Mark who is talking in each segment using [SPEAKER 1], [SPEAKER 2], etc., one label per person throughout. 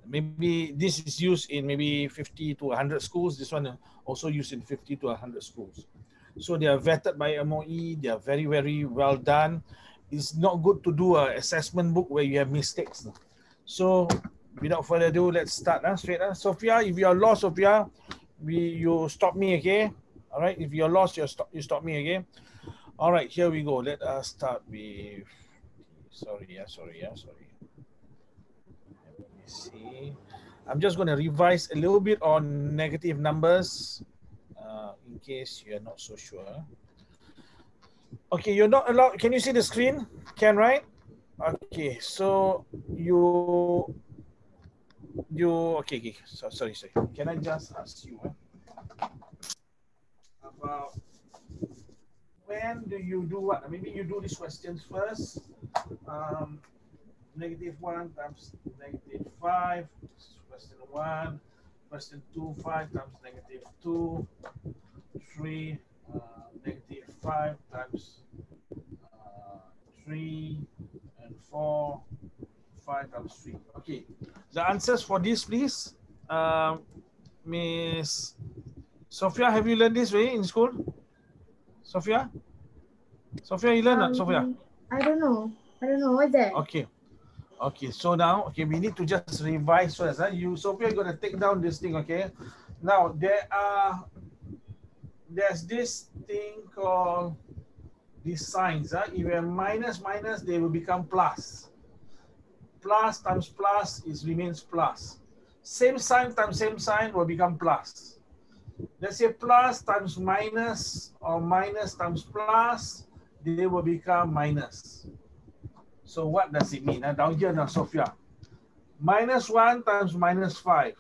[SPEAKER 1] Maybe this is used in maybe 50 to 100 schools. This one also used in 50 to 100 schools. So they are vetted by MOE. They are very, very well done. It's not good to do an assessment book where you have mistakes. So without further ado, let's start straight. Sophia, if you're lost, Sophia, you stop me, okay? All right, if you're lost, you stop me, okay? All right, here we go. Let us start with, sorry. Let me see. I'm just going to revise a little bit on negative numbers in case you're not so sure. Okay, you're not allowed. Can you see the screen? Can, right? Okay, so okay. So, sorry. Can I just ask you about when do you do what? Maybe you do these questions first. -1 times -5. Question 1. Question 2, 5 times -2. 3. -5 times 3. And 4. 5 times 3. Okay. The answers for this, please. Miss Sophia, have you learned this way in school? Sophia, you learned that, Sophia?
[SPEAKER 2] I don't know. What's that?
[SPEAKER 1] Okay. So now, we need to just revise first. You, Sophia, you're gonna take down this thing, okay? Now there's this thing called these signs. If you have minus, they will become plus. Plus times plus remains plus. Same sign times same sign will become plus. Let's say plus times minus or minus times plus, they will become minus. So what does it mean? Down here now, Sophia. -1 times -5.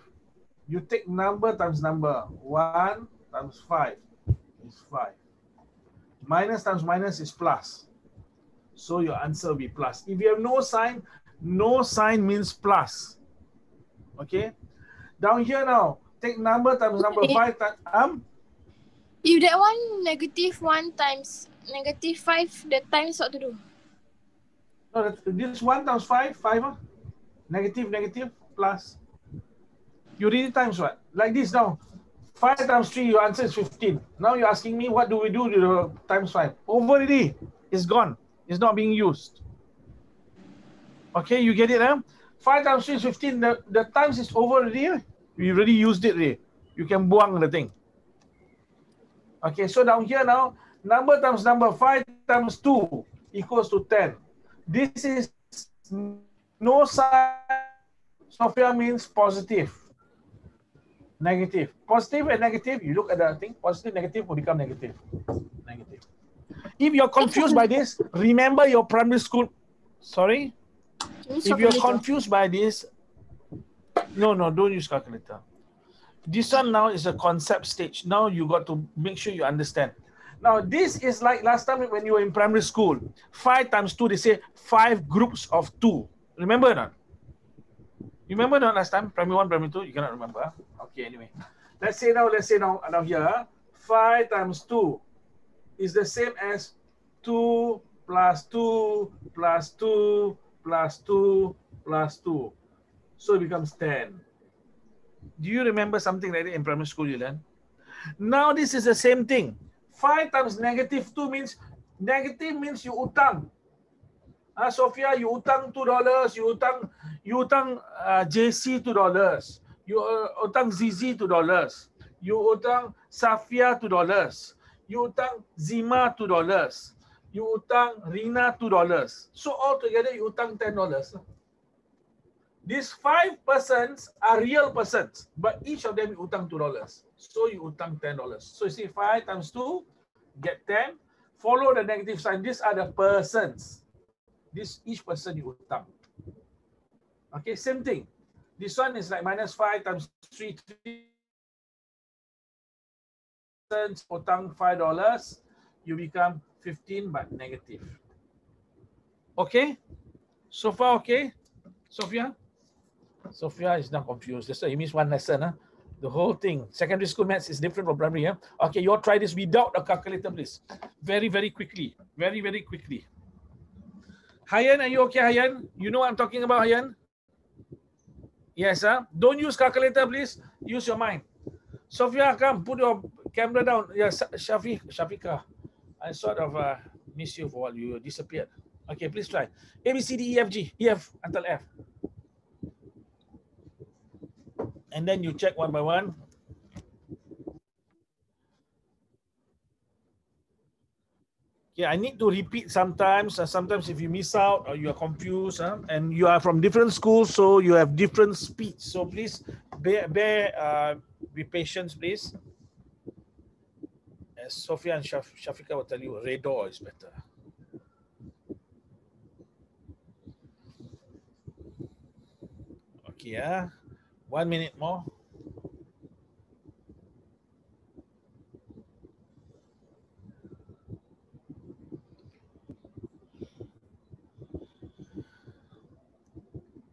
[SPEAKER 1] You take number times number. 1 times 5 is 5. Minus times minus is plus. So your answer will be plus. If you have no sign means plus. Okay? Down here now, take number times number. 5 times...
[SPEAKER 3] If that one -1 times -5, the times what to do?
[SPEAKER 1] No, this 1 times 5, 5. Negative, plus. You read it times what? Like this now. 5 times 3, your answer is 15. Now you're asking me, what do we do to the times 5? Over already. It's gone. It's not being used. Okay, you get it, 5 times 3 is 15. The times is over already. We already used it already. You can buang the thing. Okay, so down here now, number times number, 5 times 2 equals to 10. This is no sign. Sophia means positive. Negative. Positive and negative, you look at the thing, positive, negative will become negative. If you're confused by this, remember your primary school. Sorry? If you're confused by this, no, don't use calculator. This one now is a concept stage. Now you got to make sure you understand. Now this is like last time when you were in primary school. 5 times 2, they say 5 groups of 2. Remember or not? You remember not last time? Primary 1, primary 2? You cannot remember. Okay, anyway. Let's say now here, 5 times 2 is the same as 2 plus 2 plus 2 plus 2 plus 2. So it becomes 10. Do you remember something like that in primary school you learned? Now this is the same thing. 5 times -2 means, negative means you utang. Sophia, you utang $2. You utang JC $2. You utang ZZ $2. You utang Safia $2. You utang Zima $2. You utang Rina $2. So altogether you utang $10. These 5 persons are real persons, but each of them you utang $2. So you utang $10. So you see 5 times 2, get 10. Follow the negative sign. These are the persons. Each person you utang. Okay, same thing. This one is like -5 times 3. Utang $5, you become 15 but negative. Okay? So far okay? Sophia? Sophia is now confused. That's why you missed one lesson. The whole thing. Secondary school maths is different from primary. Okay, you all try this without a calculator, please. Very, very quickly. Very, very quickly. Hayan, are you okay, Hayan? You know what I'm talking about, Hayan? Yes, huh? Don't use calculator, please. Use your mind. Sophia, come, put your camera down. Yes, Shafika. I sort of miss you for a while. You disappeared. Okay, please try. A, B, C, D, E, F, G. E, F until F. And then you check one by one. Yeah, I need to repeat sometimes. Sometimes if you miss out or you are confused, and you are from different schools, so you have different speech. So please be patient, please. As Sophia and Shafika will tell you, radar is better. Okay, 1 minute more.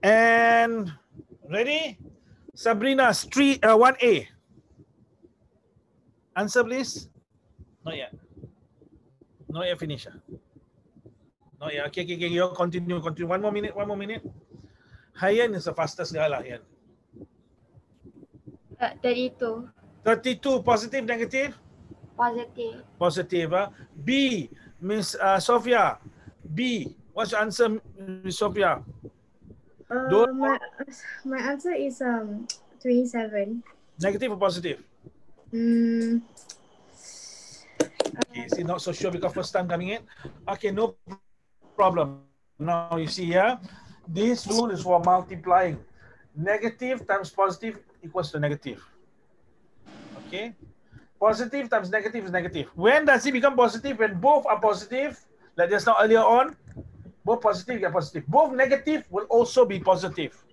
[SPEAKER 1] And ready? Sabrina, 1A. Answer, please. Not yet. Not yet finish. Not yet. Okay. You continue. 1 more minute. Hayan is the fastest guy lah, Hayan.
[SPEAKER 2] 32.
[SPEAKER 1] 32, positive, negative?
[SPEAKER 2] Positive.
[SPEAKER 1] Positive. B, Miss Sophia. B, what's your answer, Miss Sophia?
[SPEAKER 2] My answer is 27.
[SPEAKER 1] Negative or positive? Okay, see, not so sure because first time coming in. Okay, no problem. Now you see here, this rule is for multiplying. Negative times positive equals to negative. Okay, positive times negative is negative. When does it become positive? When both are positive, like just now earlier on, both positive get positive. Both negative will also be positive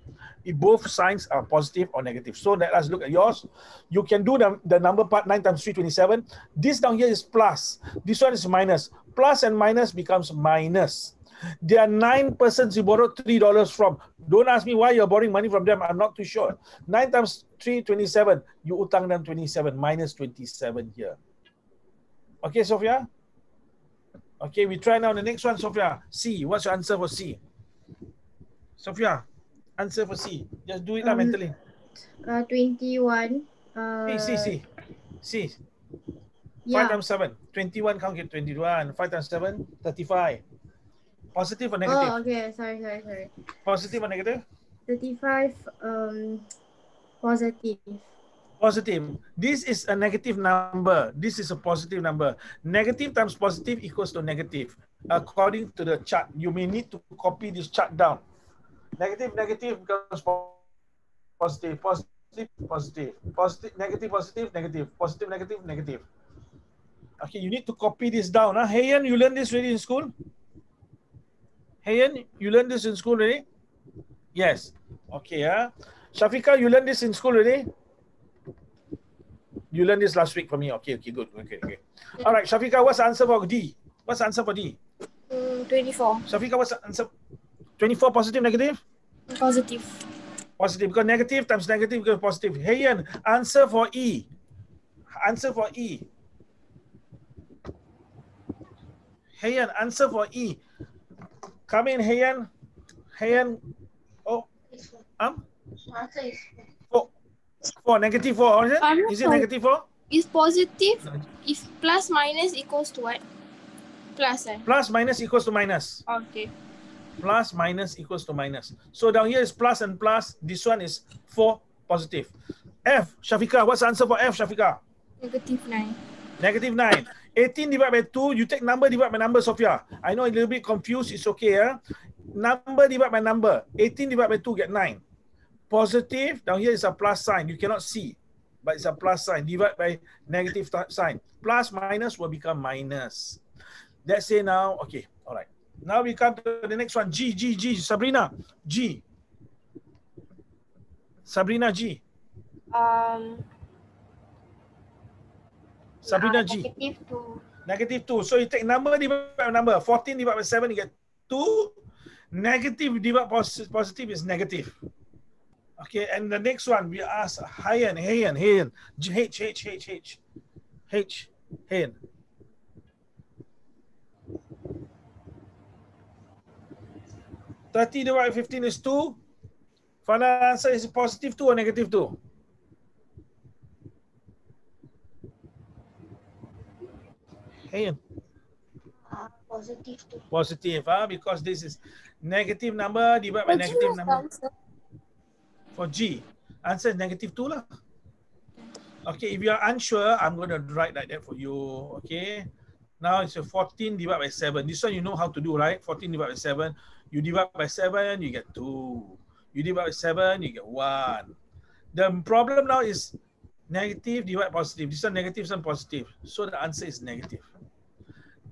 [SPEAKER 1] if both signs are positive or negative. So let us look at yours. You can do the number part 9 times 3, 27. This down here is plus. This one is minus. Plus and minus becomes minus. There are 9 persons you borrowed $3 from. Don't ask me why you're borrowing money from them. I'm not too sure. 9 times 3, 27. You utang them 27. Minus 27 here. Okay, Sophia? Okay, we try now the next one, Sophia. C. What's your answer for C? Sophia, answer for C. Just do it mentally.
[SPEAKER 2] 21.
[SPEAKER 1] C.
[SPEAKER 2] Yeah.
[SPEAKER 1] 5 times 7. 21, can't get 21. 5 times 7, 35. Positive or negative?
[SPEAKER 2] Oh, okay. Sorry.
[SPEAKER 1] Positive or negative?
[SPEAKER 2] 35, positive.
[SPEAKER 1] Positive. This is a negative number. This is a positive number. Negative times positive equals to negative. According to the chart, you may need to copy this chart down. Negative becomes positive. Positive, negative. Positive, negative. Okay, you need to copy this down. Hayan, you learned this already in school? Hayan, you learned this in school already? Yes. Okay. Shafika, you learned this in school already? You learned this last week for me. Okay, good. Okay. All right, Shafika, what's the answer for D? What's the answer for D?
[SPEAKER 3] 24.
[SPEAKER 1] Shafika, what's the answer? 24, positive, negative?
[SPEAKER 3] Positive.
[SPEAKER 1] Positive, because negative times negative equals positive. Hayan, answer for E. Answer for E. Hayan, answer for E. Come in, Hayan. Oh, four, negative 4, is it? Is it negative 4?
[SPEAKER 3] Is positive if plus minus equals to what? Plus,
[SPEAKER 1] Plus minus equals to minus.
[SPEAKER 3] Okay.
[SPEAKER 1] Plus minus equals to minus. So down here is plus and plus. This one is 4 positive. F, Shafika, what's the answer for F, Shafika?
[SPEAKER 3] Negative 9.
[SPEAKER 1] Negative 9. 18 divided by 2, you take number divided by number, Sophia. I know a little bit confused, it's okay. Number divided by number. 18 divided by 2 get 9. Positive, down here is a plus sign. You cannot see, but it's a plus sign. Divide by negative sign. Plus minus will become minus. Let's say now, okay, all right. Now we come to the next one. G. Sabrina, G. Sabrina, G. Sabrina, G. Negative 2. So you take number divided by number. 14 divided by 7, you get 2. Negative divided by positive is negative. Okay, and the next one we ask Hayan. H. Hayan. 30 divided by 15 is 2. Final answer is positive 2 or negative 2? Hey,
[SPEAKER 2] Positive 2.
[SPEAKER 1] positive, because this is negative number divided by
[SPEAKER 3] Would you
[SPEAKER 1] negative
[SPEAKER 3] have the
[SPEAKER 1] number.
[SPEAKER 3] answer?
[SPEAKER 1] For G, answer is negative 2 lah. Okay, if you are unsure, I'm going to write like that for you. Okay, now it's a 14 divided by 7. This one you know how to do, right? 14 divided by 7. You divide by 7, you get 2. You divide by 7, you get 1. The problem now is negative divide positive. This one negative, this one positive. So the answer is negative.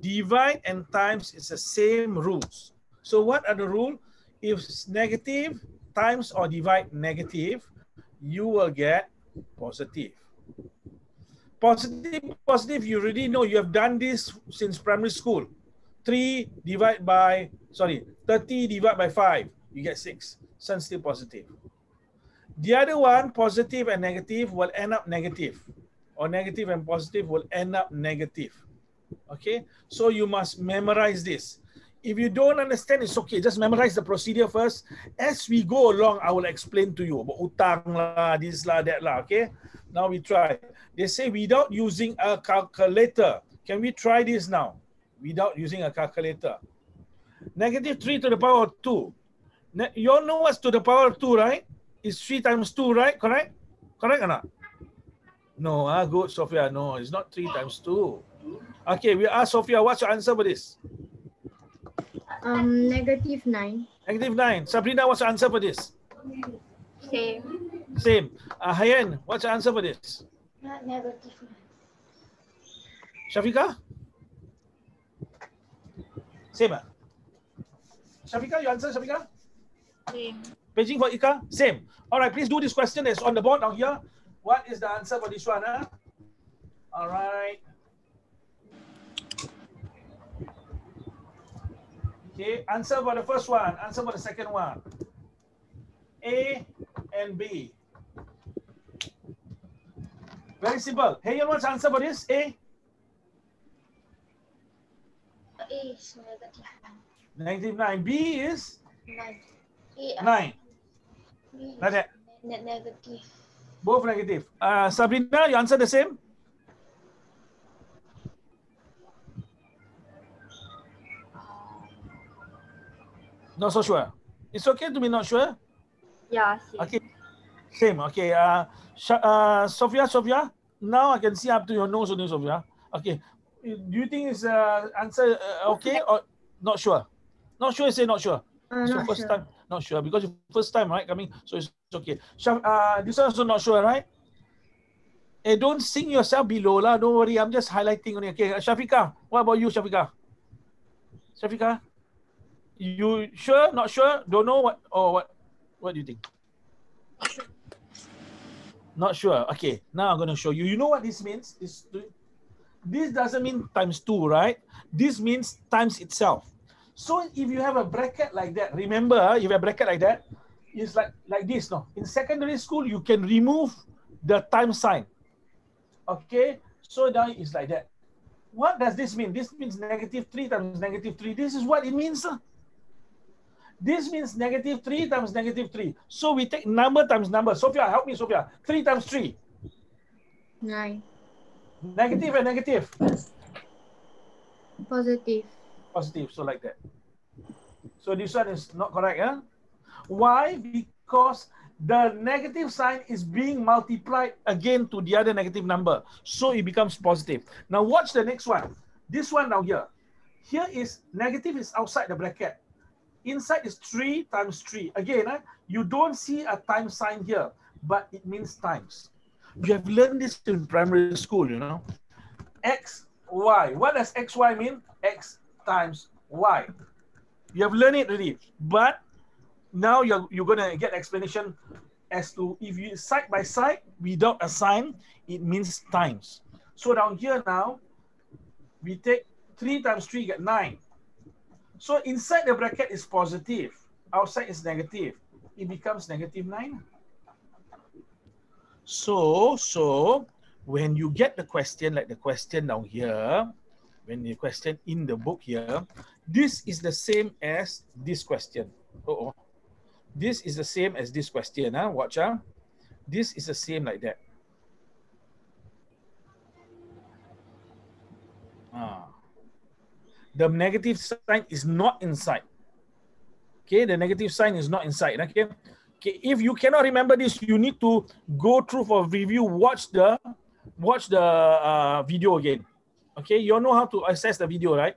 [SPEAKER 1] Divide and times is the same rules. So what are the rules? If it's negative times or divide negative, you will get positive. Positive, you already know. You have done this since primary school. 30 divided by 5, you get 6. So still positive. The other one, positive and negative, will end up negative. Or negative and positive will end up negative. Okay, so you must memorize this. If you don't understand, it's okay. Just memorize the procedure first. As we go along, I will explain to you about utang lah, this lah, that lah. Okay, now we try. They say without using a calculator. Can we try this now? Without using a calculator. Negative 3 to the power of 2. You all know what's to the power of 2, right? It's 3 times 2, right? Correct? Correct or not? No, good, Sophia. No, it's not 3 times 2. Okay, we ask Sophia, what's your answer for this?
[SPEAKER 2] Negative 9.
[SPEAKER 1] Negative 9. Sabrina, what's your answer for this?
[SPEAKER 3] Same.
[SPEAKER 1] Same. Hayan, what's your answer for this?
[SPEAKER 2] Negative 9.
[SPEAKER 1] Shafika? Same. Shafika, your answer, Shafika?
[SPEAKER 3] Same.
[SPEAKER 1] Beijing for Ika? Same. All right, please do this question. It's on the board down here. What is the answer for this one? All right. Okay, answer for the first one. Answer for the second one. A and B. Very simple. Hey, you what's the answer for this? A?
[SPEAKER 2] A is negative 9.
[SPEAKER 1] Negative 9. B is?
[SPEAKER 2] 9.
[SPEAKER 1] 9.
[SPEAKER 2] B
[SPEAKER 1] Like that.
[SPEAKER 2] negative.
[SPEAKER 1] Both negative. Sabrina, you answer the same? Not so sure. It's okay to be not sure.
[SPEAKER 3] Yeah, same.
[SPEAKER 1] Okay. Same. Okay. Sophia. Now I can see up to your nose only, Sophia. Okay. Do you think it's answer okay or not sure? Not sure. Say not sure. So
[SPEAKER 2] Not
[SPEAKER 1] first
[SPEAKER 2] sure.
[SPEAKER 1] time, not sure because first time, right? Coming, so it's okay. This one also not sure, right? Hey, don't sing yourself below lah. Don't worry. I'm just highlighting only. Okay, Shafika. What about you, Shafika? Shafika, you sure? Not sure? Don't know what? Or what? What do you think? Not sure. Okay. Now I'm going to show you. You know what this means? This doesn't mean times 2, right? This means times itself. So if you have a bracket like that, remember, if you have a bracket like that, it's like this. No, in secondary school, you can remove the time sign. Okay, so now it's like that. What does this mean? This means negative 3 times negative 3. This is what it means. This means negative 3 times negative 3. So we take number times number. Sophia, help me, Sophia. 3 times 3.
[SPEAKER 2] 9.
[SPEAKER 1] Negative and negative.
[SPEAKER 2] Positive.
[SPEAKER 1] Positive, so like that. So this one is not correct. Huh? Why? Because the negative sign is being multiplied again to the other negative number. So it becomes positive. Now watch the next one. This one now here. Here is negative is outside the bracket. Inside is 3 times 3. Again, you don't see a time sign here, but it means times. You have learned this in primary school, you know. X, Y. What does XY mean? X times Y. You have learned it already. But now you're going to get explanation as to if you side by side without a sign, it means times. So down here now, we take 3 times 3, get 9. So inside the bracket is positive. Outside is negative. It becomes negative 9. So when you get the question, like the question down here, when the question in the book here, this is the same as this question. This is the same as this question. Watch. This is the same like that. The negative sign is not inside. Okay, the negative sign is not inside. Okay. Okay, if you cannot remember this, you need to go through for review. Watch the video again. Okay, you all know how to access the video, right?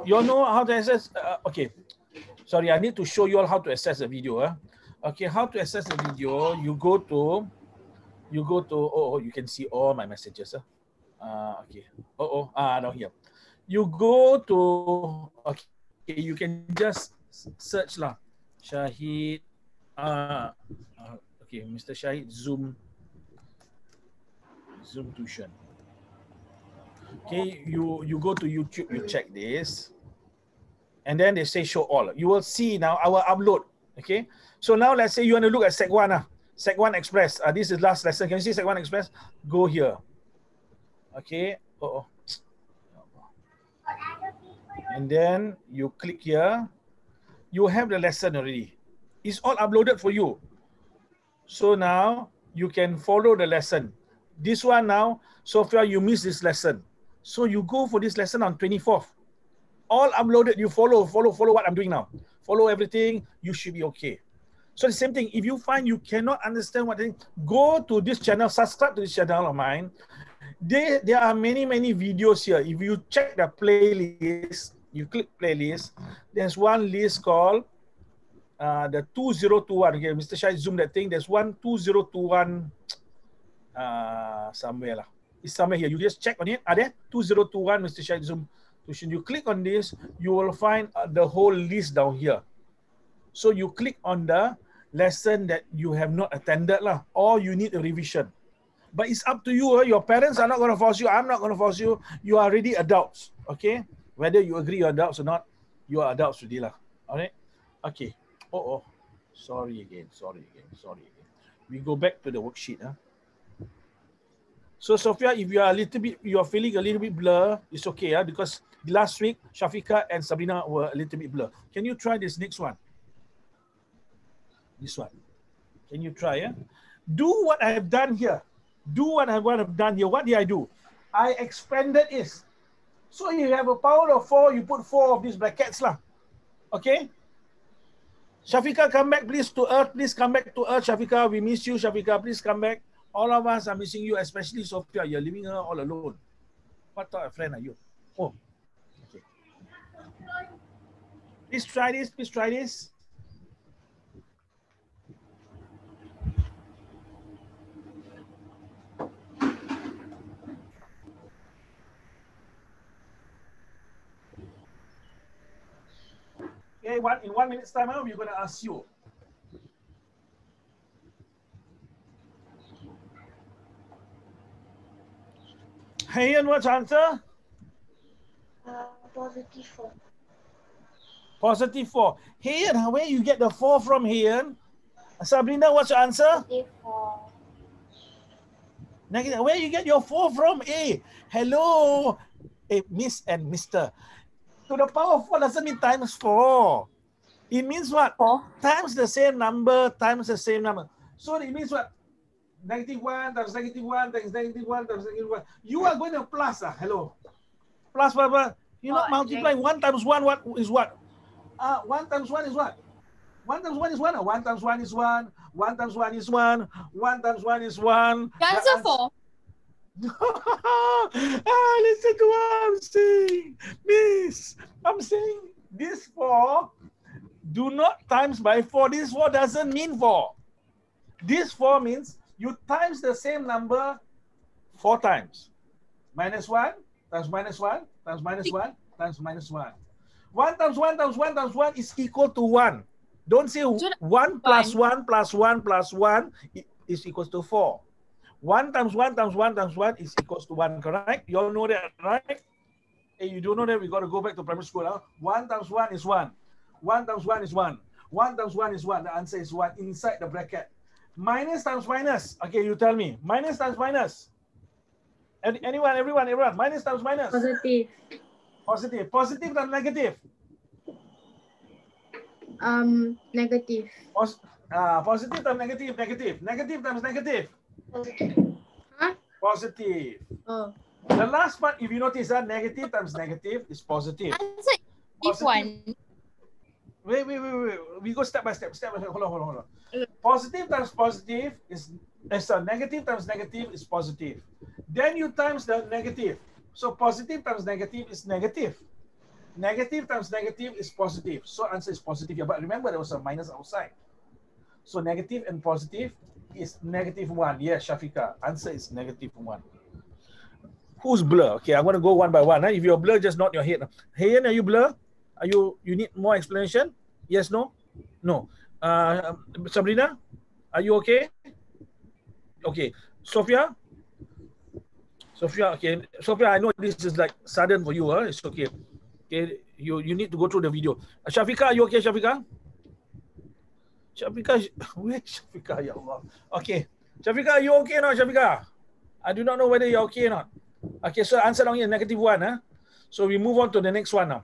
[SPEAKER 1] You all know how to access. Okay, sorry, I need to show you all how to access the video. Okay, how to access the video? You go to. Oh, you can see all my messages. Okay. Down here. You go to. Okay, you can just search lah. Shaheed. Okay, Mr. Shaheed Zoom tuition. Okay, you go to YouTube, you check this, and then they say show all. You will see now our upload. Okay, so now let's say you want to look at Sec 1. Sec 1 Express. This is last lesson. Can you see Sec 1 Express? Go here. Okay. And then you click here. You have the lesson already. It's all uploaded for you. So now you can follow the lesson. This one now, Sophia, you missed this lesson. So you go for this lesson on 24th. All uploaded, you follow what I'm doing now. Follow everything, you should be okay. So the same thing, if you find you cannot understand what they go to this channel, subscribe to this channel of mine. There are many videos here. If you check the playlist, you click playlist, there's one list called the 2021. Okay, Mr. Shai zoom that thing. There's one 2021 somewhere lah. It's somewhere here. You just check on it. Are there 2021 Mr. Shai zoom? You click on this, you will find the whole list down here. So you click on the lesson that you have not attended lah, or you need a revision. But it's up to you. Your parents are not going to force you. I'm not going to force you. You are already adults. Okay? Whether you agree you're adults or not, you are adults already lah. Alright? Okay. Sorry again. We go back to the worksheet. So Sophia, if you are feeling a little bit blur, it's okay, because last week Shafika and Sabrina were a little bit blur. Can you try this next one? This one. Can you try? Do what I have done here. What did I do? I expanded it. So you have a power of 4, you put 4 of these brackets lah. Okay? Shafika, come back please to Earth. Please come back to Earth, Shafika. We miss you, Shafika. Please come back. All of us are missing you, especially Sophia. You're leaving her all alone. What type of friend are you? Oh, okay. Please try this. Okay, in 1 minute's time, we're going to ask you. Hey, and what's answer?
[SPEAKER 2] Positive 4.
[SPEAKER 1] Positive 4. Hey, and where you get the 4 from here? Sabrina, what's your answer?
[SPEAKER 2] Negative 4.
[SPEAKER 1] Negative. Where you get your 4 from? Hey, hello. Hey, Miss and Mister. To the power of 4 doesn't mean times 4. It means what?
[SPEAKER 3] 4.
[SPEAKER 1] Times the same number, times the same number. So it means what? -1 times -1 times -1 times -1. You are going to plus. Hello. Plus what? You're not multiplying. 1 times 1 what is what? 1 times 1 is what? 1 times 1 is 1. 1 times 1 is 1. 1 times 1 is 1. 1 times 1 is 1.
[SPEAKER 3] The answer 4.
[SPEAKER 1] Listen to what I'm saying. Miss, I'm saying this 4 do not times by 4. This 4 doesn't mean 4. This 4 means you times the same number 4 times. -1 times -1 times -1 times -1. 1 times 1 times 1 times 1 is equal to 1. Don't say 1 plus 1 plus 1 plus 1 is equals to 4. 1 times 1 times 1 times 1 is equals to 1, correct? You all know that, right? Hey, you don't know that, we got to go back to primary school. 1 times 1 is 1. 1 times 1 is 1. 1 times 1 is 1. The answer is 1 inside the bracket. Minus times minus. Okay, you tell me. Minus times minus. Everyone. Minus times minus.
[SPEAKER 2] Positive.
[SPEAKER 1] Positive. Positive times negative.
[SPEAKER 2] Negative.
[SPEAKER 1] Positive times negative, negative. Negative times negative.
[SPEAKER 2] Positive. Huh?
[SPEAKER 1] Positive.
[SPEAKER 2] Oh.
[SPEAKER 1] The last part, if you notice that negative times negative is positive.
[SPEAKER 3] Answer if one.
[SPEAKER 1] Wait. We go step by step. Hold on. Positive times positive is negative times negative is positive. Then you times the negative. So positive times negative is negative. Negative times negative is positive. So answer is positive here. But remember there was a minus outside. So negative and positive is -1. Yes, Shafika. Answer is -1. Who's blur? Okay, I'm going to go one by one. If you're blur, just nod your head. Hayan, are you blur? You need more explanation? Yes, no? No. Sabrina, are you okay? Okay. Sophia, okay. Sophia, I know this is like sudden for you. It's okay. Okay, you need to go through the video. Shafika, are you okay, Shafika? Shafika, where's Shafika? Ya Allah. Okay. Shafika, are you okay or not, Shafika? I do not know whether you're okay or not. Okay, so answer down here, -1. So we move on to the next one now.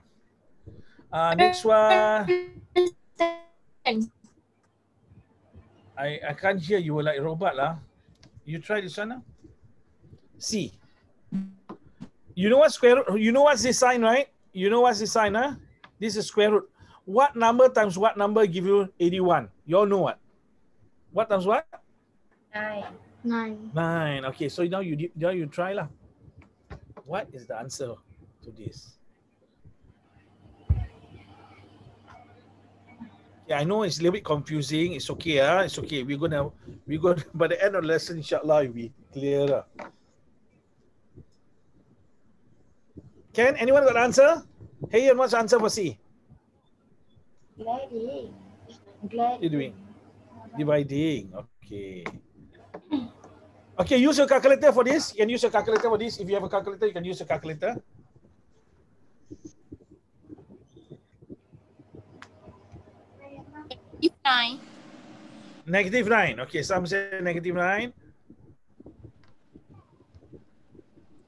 [SPEAKER 1] Next one. I can't hear you like robot lah. You try this one now. C. You know what square root? You know what's this sign, right? You know what's this sign, huh? This is square root. What number times what number give you 81? You all know what? What times what?
[SPEAKER 2] 9.
[SPEAKER 1] 9. Okay, so now you try lah. What is the answer to this? Yeah, I know it's a little bit confusing. It's okay, it's okay. We're gonna by the end of the lesson, inshallah, it'll be clearer. Can anyone got an answer? Hey, what's the answer for C?
[SPEAKER 2] Gliding.
[SPEAKER 1] What are you doing? Dividing. Okay. Okay, use your calculator for this. You can use your calculator for this. If you have a calculator, you can use your calculator.
[SPEAKER 3] -9.
[SPEAKER 1] -9. Okay, some say -9.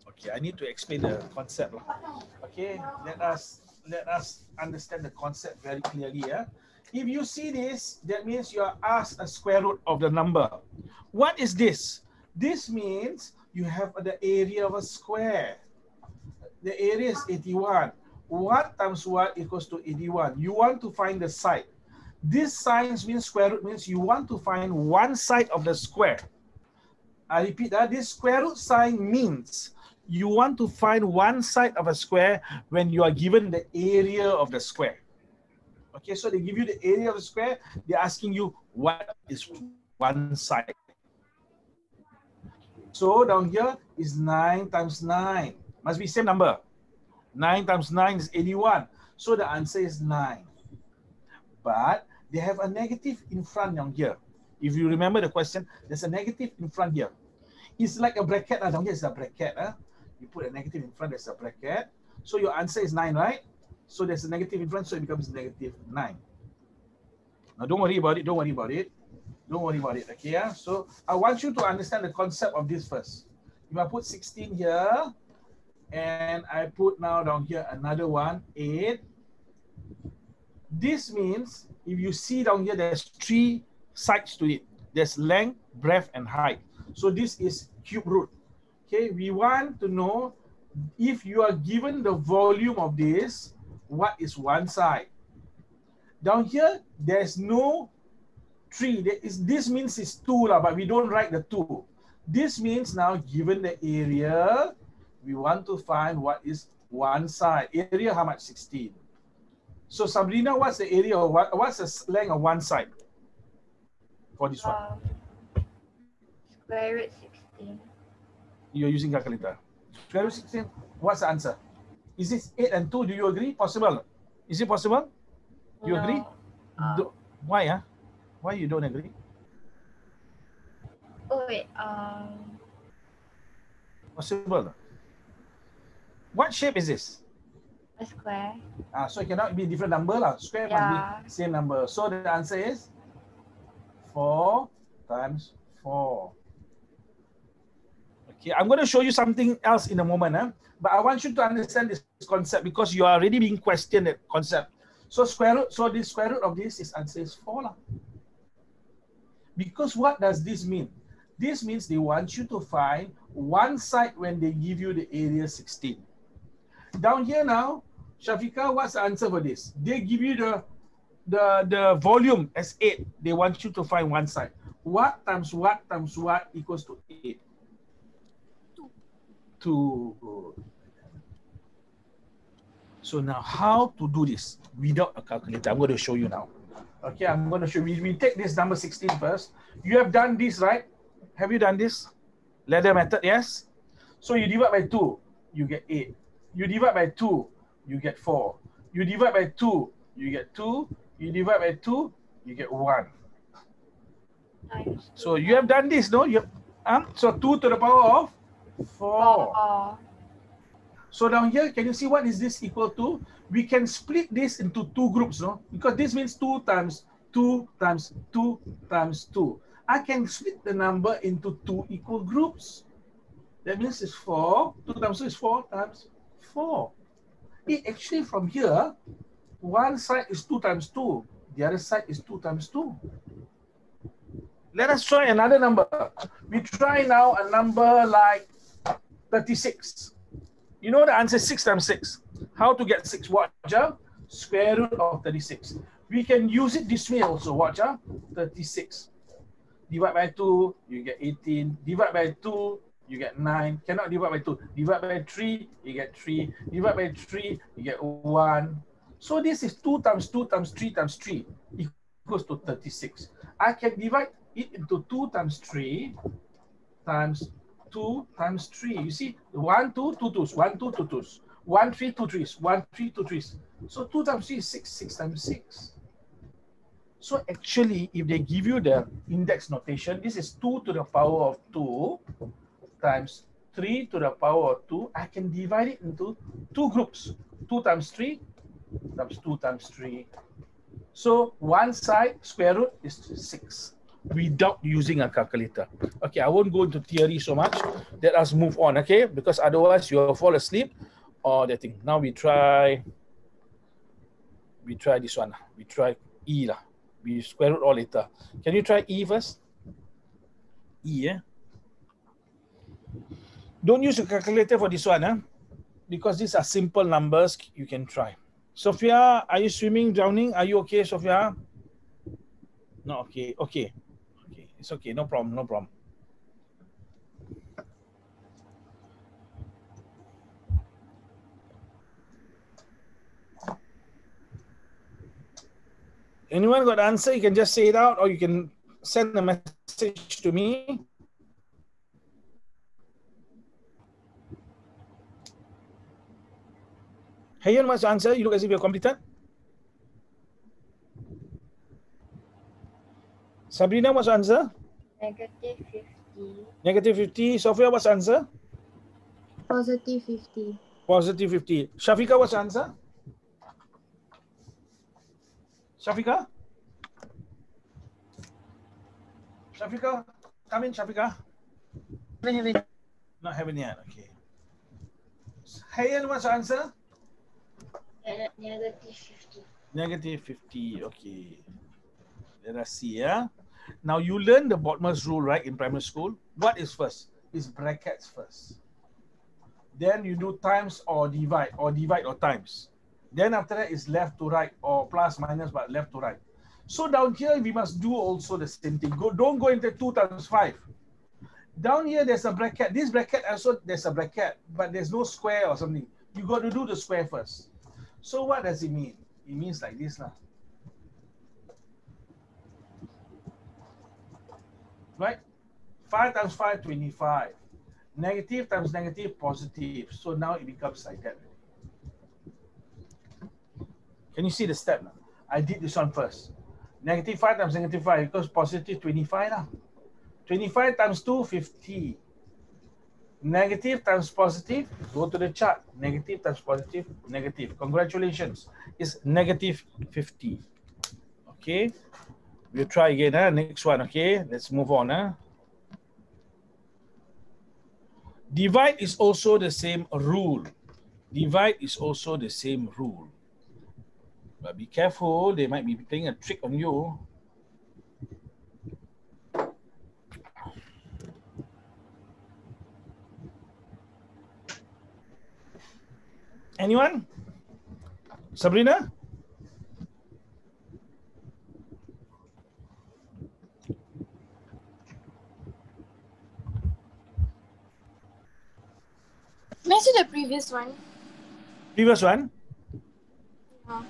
[SPEAKER 1] Okay, I need to explain the concept. Okay, let us understand the concept very clearly. If you see this, that means you are asked a square root of the number. What is this? This means you have the area of a square. The area is 81. What times what equals to 81? You want to find the side. This sign means square root means you want to find one side of the square. I repeat that. This square root sign means you want to find one side of a square when you are given the area of the square. Okay, so they give you the area of the square. They're asking you what is one side. So down here is 9 times 9. Must be same number. 9 times 9 is 81. So the answer is 9. But they have a negative in front down here. If you remember the question, there's a negative in front here. It's like a bracket. Down here is a bracket. You put a negative in front, there's a bracket. So your answer is 9, right? So there's a negative in front, so it becomes -9. Now don't worry about it. Don't worry about it. Don't worry about it. Okay, yeah? So I want you to understand the concept of this first. If I put 16 here, and I put now down here another one, 8. This means if you see down here, there's 3 sides to it. There's length, breadth, and height. So this is cube root. Okay, we want to know if you are given the volume of this, what is one side? Down here, there's no 3. This means it's 2, but we don't write the 2. This means now, given the area, we want to find what is one side. Area, how much? 16. So Sabrina, what's the area of what's the length of one side for this one?
[SPEAKER 2] Square root 16.
[SPEAKER 1] You're using calculator. Square root 16. What's the answer? Is this 8 and 2? Do you agree? Possible? Is it possible? You agree? Why? Why you don't agree?
[SPEAKER 2] Oh wait.
[SPEAKER 1] Possible. What shape is this?
[SPEAKER 2] A square.
[SPEAKER 1] So it cannot be different number lah. Square must be same number. So the answer is 4 times 4. Okay, I'm going to show you something else in a moment. But I want you to understand this concept because you are already being questioned that concept. So square root, so the square root of this is answer is 4 lah. Because what does this mean? This means they want you to find one side when they give you the area 16. Down here now, Shafika, what's the answer for this? They give you the volume as 8. They want you to find one side. What times what equals to 8? 2. So now how to do this without a calculator? I'm going to show you now. Okay, I'm going to show you. We take this number 16 first. You have done this, right? Have you done this? Ladder method, yes? So you divide by 2, you get 8. You divide by 2, you get 4. You divide by 2, you get 2. You divide by 2, you get 1. So you have done this, no? You have, so 2 to the power of 4. So down here, can you see what is this equal to? We can split this into 2 groups, no? Because this means 2 times 2 times 2 times 2. I can split the number into 2 equal groups. That means it's 4. 2 times 2 is 4 times 4. Actually, from here, one side is 2 times 2. The other side is 2 times 2. Let us try another number. We try now a number like 36. You know the answer is 6 times 6. How to get 6? Watch, square root of 36. We can use it this way also. Watch, 36. Divide by 2, you get 18. Divide by 2, you get 9. Cannot divide by 2. Divide by 3, you get 3. Divide by 3, you get 1. So this is 2 times 2 times 3 times 3 equals to 36. I can divide it into 2 times 3 times 2 times 3. You see, 1, 2, 2 twos, 1, 2, 2 twos, 1, 3, 2 threes, 1, 3, 2 threes. So 2 times 3 is 6, 6 times 6. So actually, if they give you the index notation, this is 2 to the power of 2 times 3 to the power of 2. I can divide it into 2 groups. 2 times 3 times 2 times 3. So one side square root is 6 without using a calculator. Okay, I won't go into theory so much. Let us move on, okay? Because otherwise you'll fall asleep or that thing. Now we try this one. We try E lah. We square root all later. Can you try E first? E, yeah? Don't use a calculator for this one, because these are simple numbers you can try. Sophia, are you swimming, drowning? Are you okay, Sophia? No, okay, okay. Okay, it's okay, no problem, no problem. Anyone got the answer? You can just say it out or you can send a message to me. Hayan, what's the answer? You look as if you're completed. Sabrina, what's the answer?
[SPEAKER 2] Negative 50.
[SPEAKER 1] Negative 50. Sophia, what's the answer?
[SPEAKER 2] Positive 50.
[SPEAKER 1] Positive 50. Shafika, what's the answer? Shafika? Shafika? Come in, Shafika. Not having yet, okay. Hayan, what's the answer?
[SPEAKER 2] Negative 50.
[SPEAKER 1] Negative 50, okay. Let us see, Now you learn the Bodmer's rule, right, in primary school. What is first? It's brackets first. Then you do times or divide or times. Then after that is left to right or plus minus but left to right. So down here we must do also the same thing. Don't go into 2 times 5. Down here there's a bracket. This bracket also there's a bracket, but there's no square or something. You got to do the square first. So what does it mean? It means like this lah. Right? 5 times 5, 25. Negative times negative, positive. So now it becomes like that. Can you see the step now? I did this one first. Negative 5 times negative 5 equals positive 25 lah. 25 times 2, 50. Negative times positive, go to the chart. Negative times positive, negative. Congratulations. It's negative 50. Okay. We'll try again. Next one. Okay. Let's move on. Divide is also the same rule. Divide is also the same rule. But be careful, they might be playing a trick on you. Anyone? Sabrina?
[SPEAKER 3] May I see the previous one?
[SPEAKER 1] Previous one?
[SPEAKER 3] Yeah.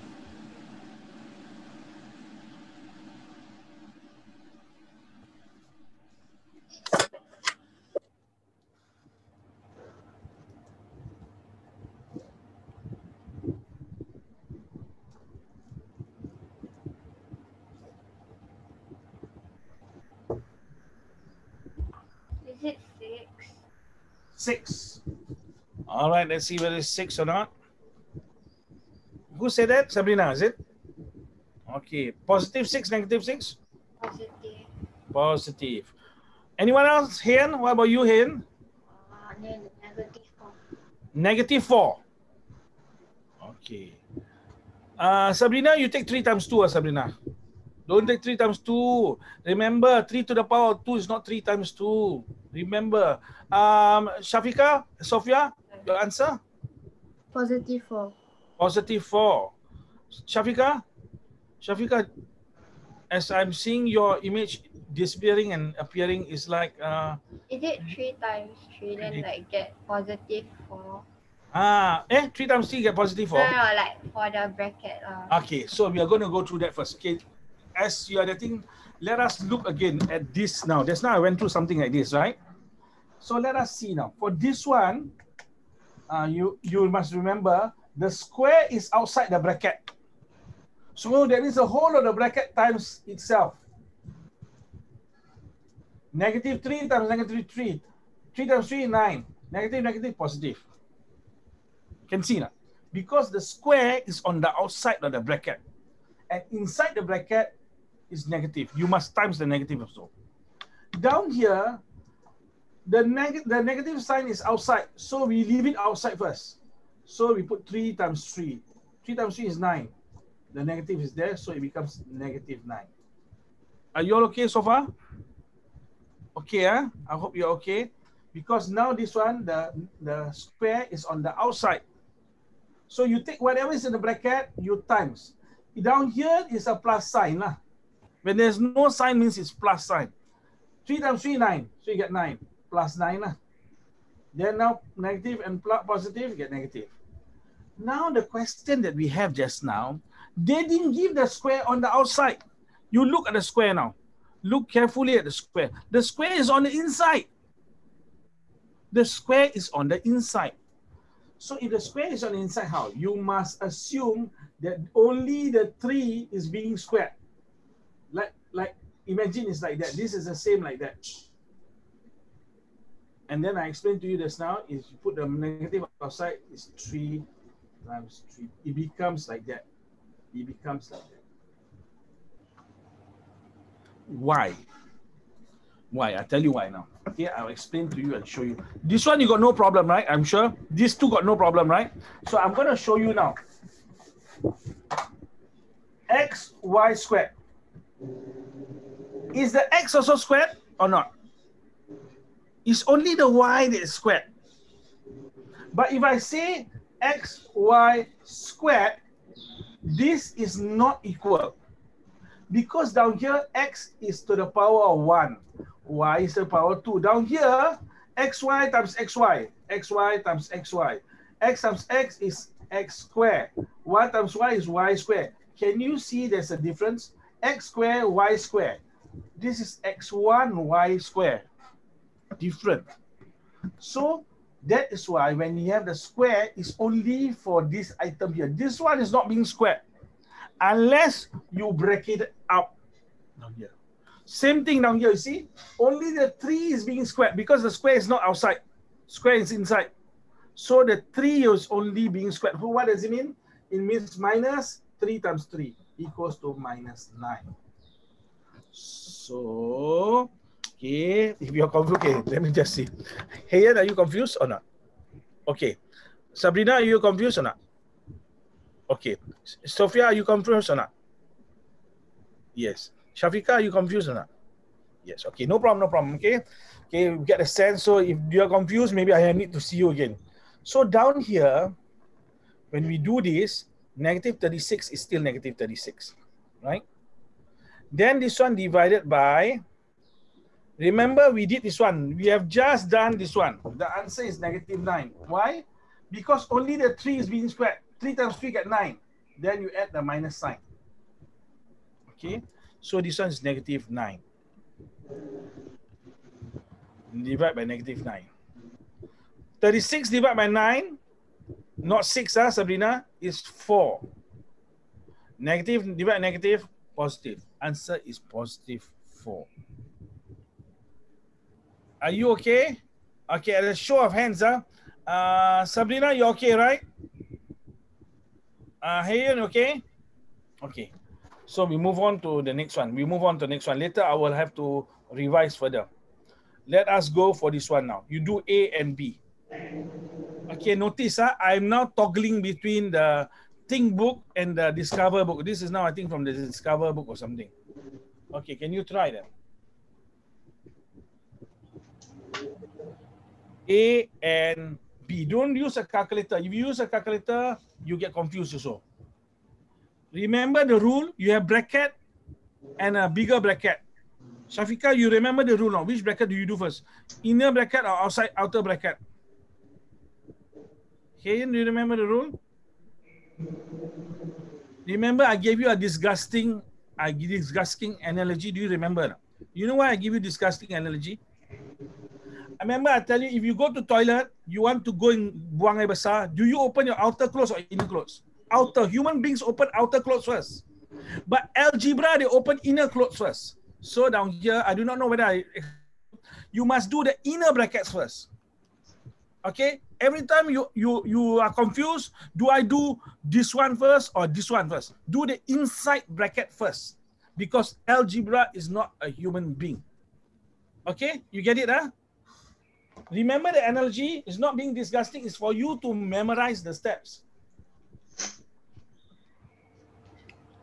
[SPEAKER 2] Is it 6?
[SPEAKER 1] 6. All right, let's see whether it's 6 or not. Who said that? Sabrina, is it? Okay. Positive 6, negative 6?
[SPEAKER 2] Positive.
[SPEAKER 1] Positive. Anyone else? Hen? What about you, Hen?
[SPEAKER 2] Negative 4.
[SPEAKER 1] Negative 4. Okay. Sabrina, you take 3 times 2, Sabrina. Don't take 3 times 2. Remember, 3 to the power of 2 is not 3 times 2. Remember. Shafika, Sophia, your answer?
[SPEAKER 2] Positive 4.
[SPEAKER 1] Positive 4. Shafika? Shafika, as I'm seeing your image disappearing and appearing, is like...
[SPEAKER 2] Is it 3 times 3 then like get positive 4?
[SPEAKER 1] 3 times 3 get positive 4?
[SPEAKER 2] No, like for the bracket.
[SPEAKER 1] Okay, so we are going to go through that first. Okay, as you are getting, let us look again at this now. Just now I went through something like this, right? So let us see now. For this one, you must remember the square is outside the bracket. So that means the whole of the bracket times itself. Negative 3 times negative 3. 3 times 3 is 9. Negative, negative, positive. Can see now. Because the square is on the outside of the bracket. And inside the bracket is negative. You must times the negative also. Down here, the negative sign is outside. So we leave it outside first. So we put 3 times 3. 3 times 3 is 9. The negative is there, so it becomes negative 9. Are you all okay so far? Okay, I hope you're okay. Because now this one, the square is on the outside. So you take whatever is in the bracket, you times. Down here is a plus sign. When there's no sign, means it's plus sign. 3 times 3, 9. So you get 9. Plus 9. Then now negative and positive, you get negative. Now the question that we have just now, they didn't give the square on the outside. You look at the square now. Look carefully at the square. The square is on the inside. The square is on the inside. So if the square is on the inside, how? You must assume that only the 3 is being squared. Like imagine it's like that. This is the same like that. And then I explained to you just now, is you put the negative outside, is 3 times 3. It becomes like that. It becomes like that. Why? Why? I'll tell you why now. Okay, I'll explain to you and show you. This one you got no problem, right? I'm sure. These two got no problem, right? So I'm going to show you now. X, Y squared. Is the X also squared or not? It's only the Y that is squared. But if I say X, Y squared, this is not equal. Because down here, X is to the power of 1. Y is to the power of 2. Down here, XY times XY. XY times XY. X times X is X squared. Y times Y is Y squared. Can you see there's a difference? X squared, Y squared. This is X1, Y squared. Different. So that is why when you have the square, it's only for this item here. This one is not being squared. Unless you break it up down here. Same thing down here, you see? Only the 3 is being squared because the square is not outside. Square is inside. So the 3 is only being squared. So what does it mean? It means minus 3 times 3 equals to minus 9. So, okay, if you're confused, okay, let me just see. Hey, are you confused or not? Okay. Sabrina, are you confused or not? Okay. Sophia, are you confused or not? Yes. Shafika, are you confused or not? Yes. Okay. No problem. No problem. Okay. Okay. We get a sense. So if you are confused, maybe I need to see you again. So down here, when we do this, negative 36 is still negative 36, right? Then this one divided by, remember we did this one. We have just done this one. The answer is negative 9. Why? Because only the 3 is being squared. 3 times 3 get 9. Then you add the minus sign. Okay. So this one is negative 9. Divide by negative 9. 36 divided by 9, not 6, Sabrina, is 4. Negative divide negative, positive. Answer is positive 4. Are you okay? Okay, at a show of hands, Sabrina, you okay, right? Hayan, okay? Okay. So we move on to the next one. Later, I will have to revise further. Let us go for this one now. You do A and B. Okay, notice I'm now toggling between the Think book and the Discover book. This is now, I think, from the Discover book or something. Okay, can you try that? A and B. Don't use a calculator. If you use a calculator, you get confused also. Remember the rule, you have bracket and a bigger bracket. Shafika, you remember the rule now. Which bracket do you do first? Inner bracket or outer bracket? Hayan, do you remember the rule? Remember I gave you a disgusting analogy. Do you remember? You know why I give you disgusting analogy? Remember I tell you, if you go to toilet, you want to go in buang air besar, do you open your outer clothes or inner clothes? Outer. Human beings open outer clothes first. But algebra, they open inner clothes first. So down here, I do not know whether you must do the inner brackets first. Okay? Every time you are confused, do I do this one first or this one first? Do the inside bracket first. Because algebra is not a human being. Okay? You get it, huh? Remember the analogy is not being disgusting. It's for you to memorize the steps.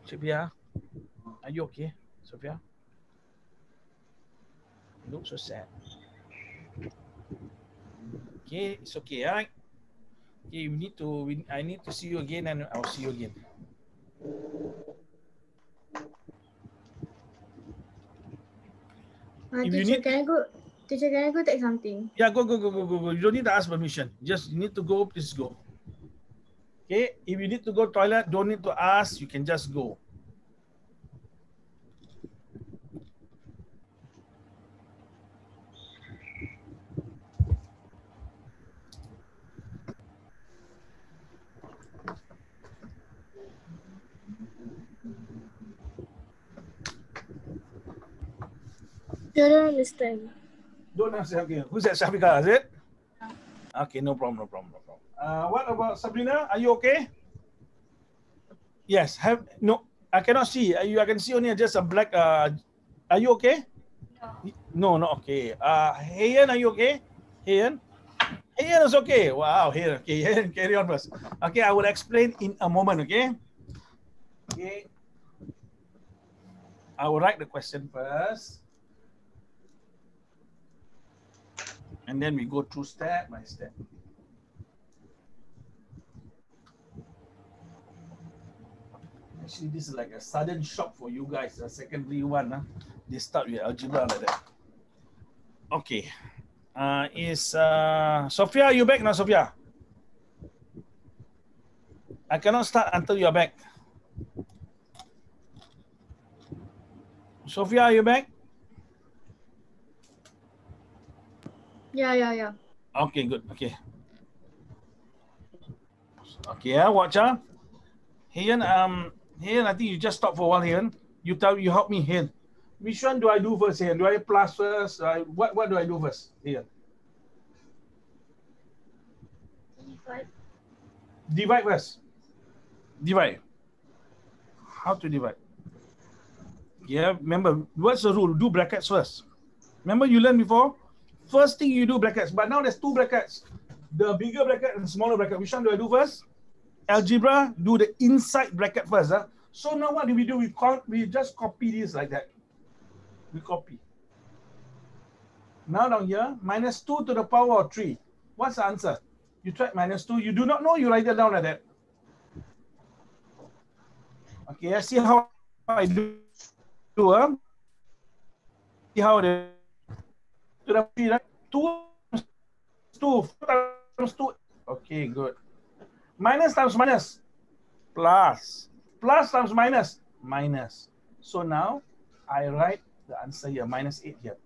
[SPEAKER 1] Sophia, are you okay? Sophia? You look so sad. Okay, it's okay, all right? Okay, I need to see you again and I'll see you again.
[SPEAKER 4] Teacher, can I go take something?
[SPEAKER 1] Yeah, go. You don't need to ask permission. Just you need to go, please go. Okay, if you need to go toilet, don't need to ask, you can just go.
[SPEAKER 3] I don't understand.
[SPEAKER 1] Don't understand. Okay, who's that? Shafika, is it? Okay, no problem. What about Sabrina? Are you okay? Yes. No, I cannot see. I can see only just a black. Are you okay? No, not okay. Hayan, are you okay? Hayan is okay. Wow, Hayan. Okay, Hayan, carry on first. Okay, I will explain in a moment. Okay. Okay. I will write the question first. And then we go through step by step. Actually, this is like a sudden shock for you guys. The secondary one, they start with algebra like that. Okay. Sophia, are you back now, Sophia? I cannot start until you're back. Sophia, are you back?
[SPEAKER 4] Yeah.
[SPEAKER 1] Okay, good. Okay. Okay, watch out. Hayan, I think you just stop for a while, Hayan. You help me, Hayan. Which one do I do first, Hayan? Do I plus first? What do I do first, Hayan? Divide first. Divide. How to divide? Yeah, remember, what's the rule? Do brackets first. Remember you learned before? First thing you do brackets, but now there's two brackets. The bigger bracket and smaller bracket. Which one do I do first? algebra, do the inside bracket first. So now what do? We just copy this like that. We copy. Now down here, minus 2 to the power of 3. What's the answer? You try minus 2. You do not know, you write it down like that. Okay, let's see how I do. See how the to the 3, right? 2 times 2, 4 times 2. Okay, good. Minus times minus, plus. Plus times minus, minus. So now I write the answer here, minus 8 here.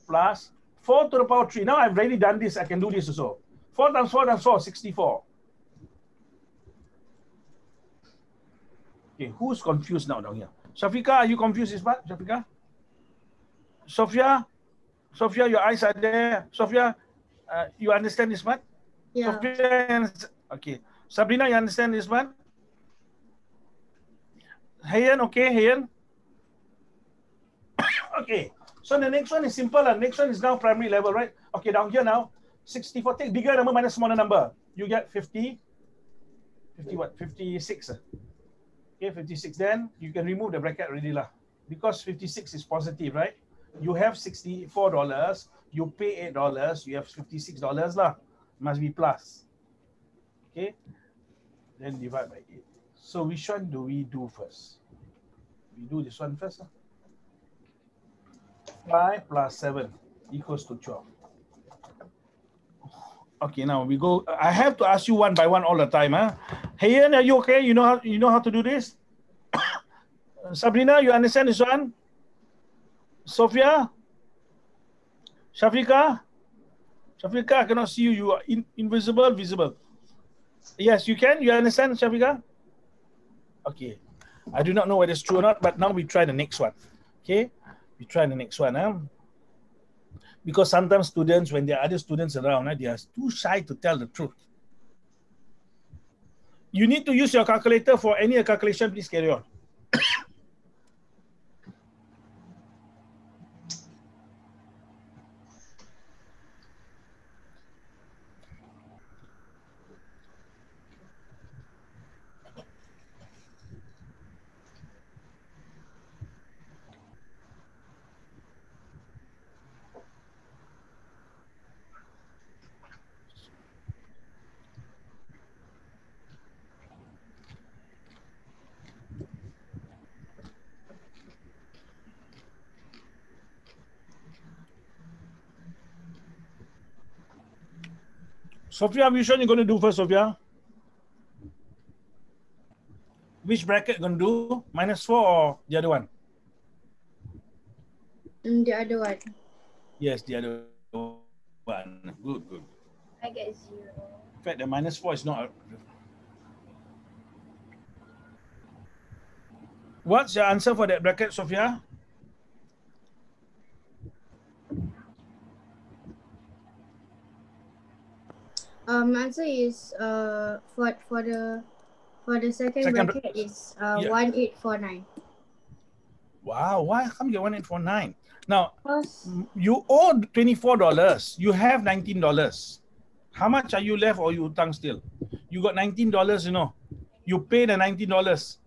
[SPEAKER 1] Plus 4 to the power 3. Now I've already done this. I can do this also. 4 times 4 times 4, 64. Okay, who's confused now down here? Shafika, are you confused this part? Shafika? Sophia, your eyes are there. Sophia, you understand this part?
[SPEAKER 4] Yeah.
[SPEAKER 1] Sophia, okay. Sabrina, you understand this part? Hayan, okay, Hayan? Okay. So the next one is simple. Next one is now primary level, right? Okay, down here now, 64. Take bigger number minus smaller number. You get 50. 50 what? 56. Okay, 56. Then you can remove the bracket already lah. Because 56 is positive, right? You have $64. You pay $8. You have $56 lah. Must be plus. Okay. Then divide by 8. So which one do we do first? We do this one first. 5 plus 7 equals to 12. Okay, now we go. I have to ask you one by one all the time. Hayan, are you okay? You know how to do this? Sabrina, you understand this one? Sophia? Shafika? Shafika, I cannot see you. You are invisible, visible. Yes, you can. You understand, Shafika? Okay. I do not know whether it's true or not, but now we try the next one. Okay? We try the next one. Because sometimes students, when there are other students around, they are too shy to tell the truth. You need to use your calculator for any calculation. Please carry on. Sophia, which one you going to do first, Sophia? Which bracket going to do? -4 or the other one?
[SPEAKER 4] The other one.
[SPEAKER 1] Yes, the other one. Good.
[SPEAKER 2] I get 0.
[SPEAKER 1] In fact, the -4 is not. What's your answer for that bracket, Sophia?
[SPEAKER 4] Answer is for the second bracket is 1849.
[SPEAKER 1] Wow, why come you get 1849? Now
[SPEAKER 4] Because
[SPEAKER 1] you owe $24. You have $19. How much are you left or you utang still? You got $19, You pay the $19.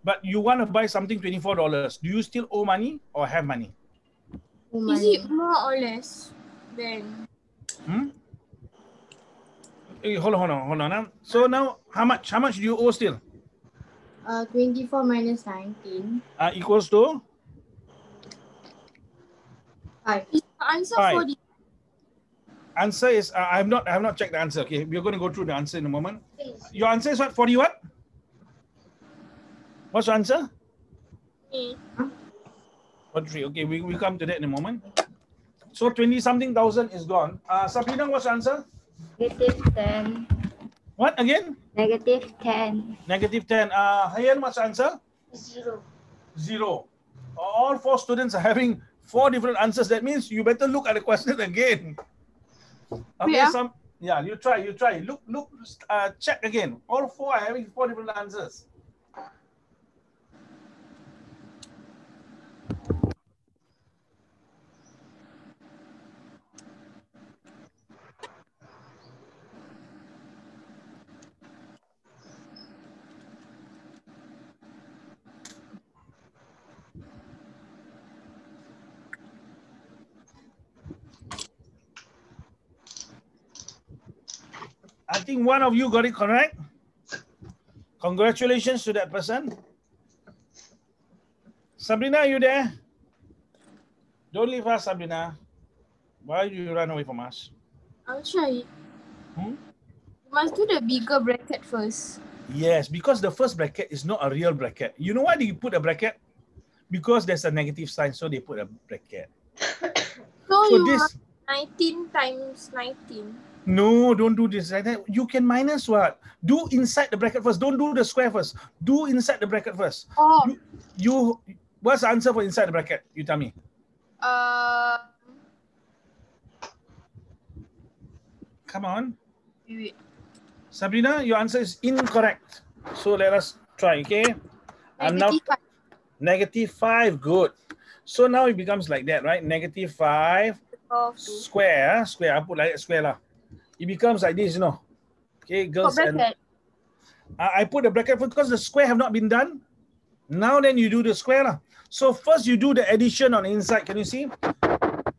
[SPEAKER 1] But you want to buy something $24. Do you still owe money or have money?
[SPEAKER 3] Is it more or less than?
[SPEAKER 1] Hold on. So now how much do you owe still?
[SPEAKER 4] 24 minus 19.
[SPEAKER 1] Equals to
[SPEAKER 4] 5.
[SPEAKER 3] Is the answer
[SPEAKER 1] 5.
[SPEAKER 3] for the
[SPEAKER 1] Answer is I have not checked the answer. Okay, we're going to go through the answer in a moment. Your answer is what? 40 what? What's your answer? 43. Okay, we come to that in a moment. So 20 something thousand is gone. Sabrina, what's your answer?
[SPEAKER 2] -10.
[SPEAKER 1] What again?
[SPEAKER 2] -10.
[SPEAKER 1] -10. Hayan, what's your answer? 0. All 4 students are having 4 different answers. That means you better look at the question again. Okay,
[SPEAKER 3] Yeah.
[SPEAKER 1] you try. Look, check again. All 4 are having 4 different answers. I think one of you got it correct. Congratulations to that person. Sabrina, are you there? Don't leave us, Sabrina. Why do you run away from us?
[SPEAKER 3] I'll try it. You must do the bigger bracket first.
[SPEAKER 1] Yes, because the first bracket is not a real bracket. You know why do you put a bracket? Because there's a negative sign, so they put a bracket.
[SPEAKER 3] So you
[SPEAKER 1] this
[SPEAKER 3] must 19 times 19.
[SPEAKER 1] No, don't do this like that. You can minus what? Do inside the bracket first. Don't do the square first. Do inside the bracket first.
[SPEAKER 3] Oh.
[SPEAKER 1] You what's the answer for inside the bracket? You tell me. Come on.
[SPEAKER 3] Wait.
[SPEAKER 1] Sabrina, your answer is incorrect. So let us try, okay? I'm now -5. Good. So now it becomes like that, right? -5 square. I put like that square lah. It becomes like this, you know. Okay, girls. And I put the bracket because the square have not been done. Now then you do the square lah. So first you do the addition on the inside. Can you see?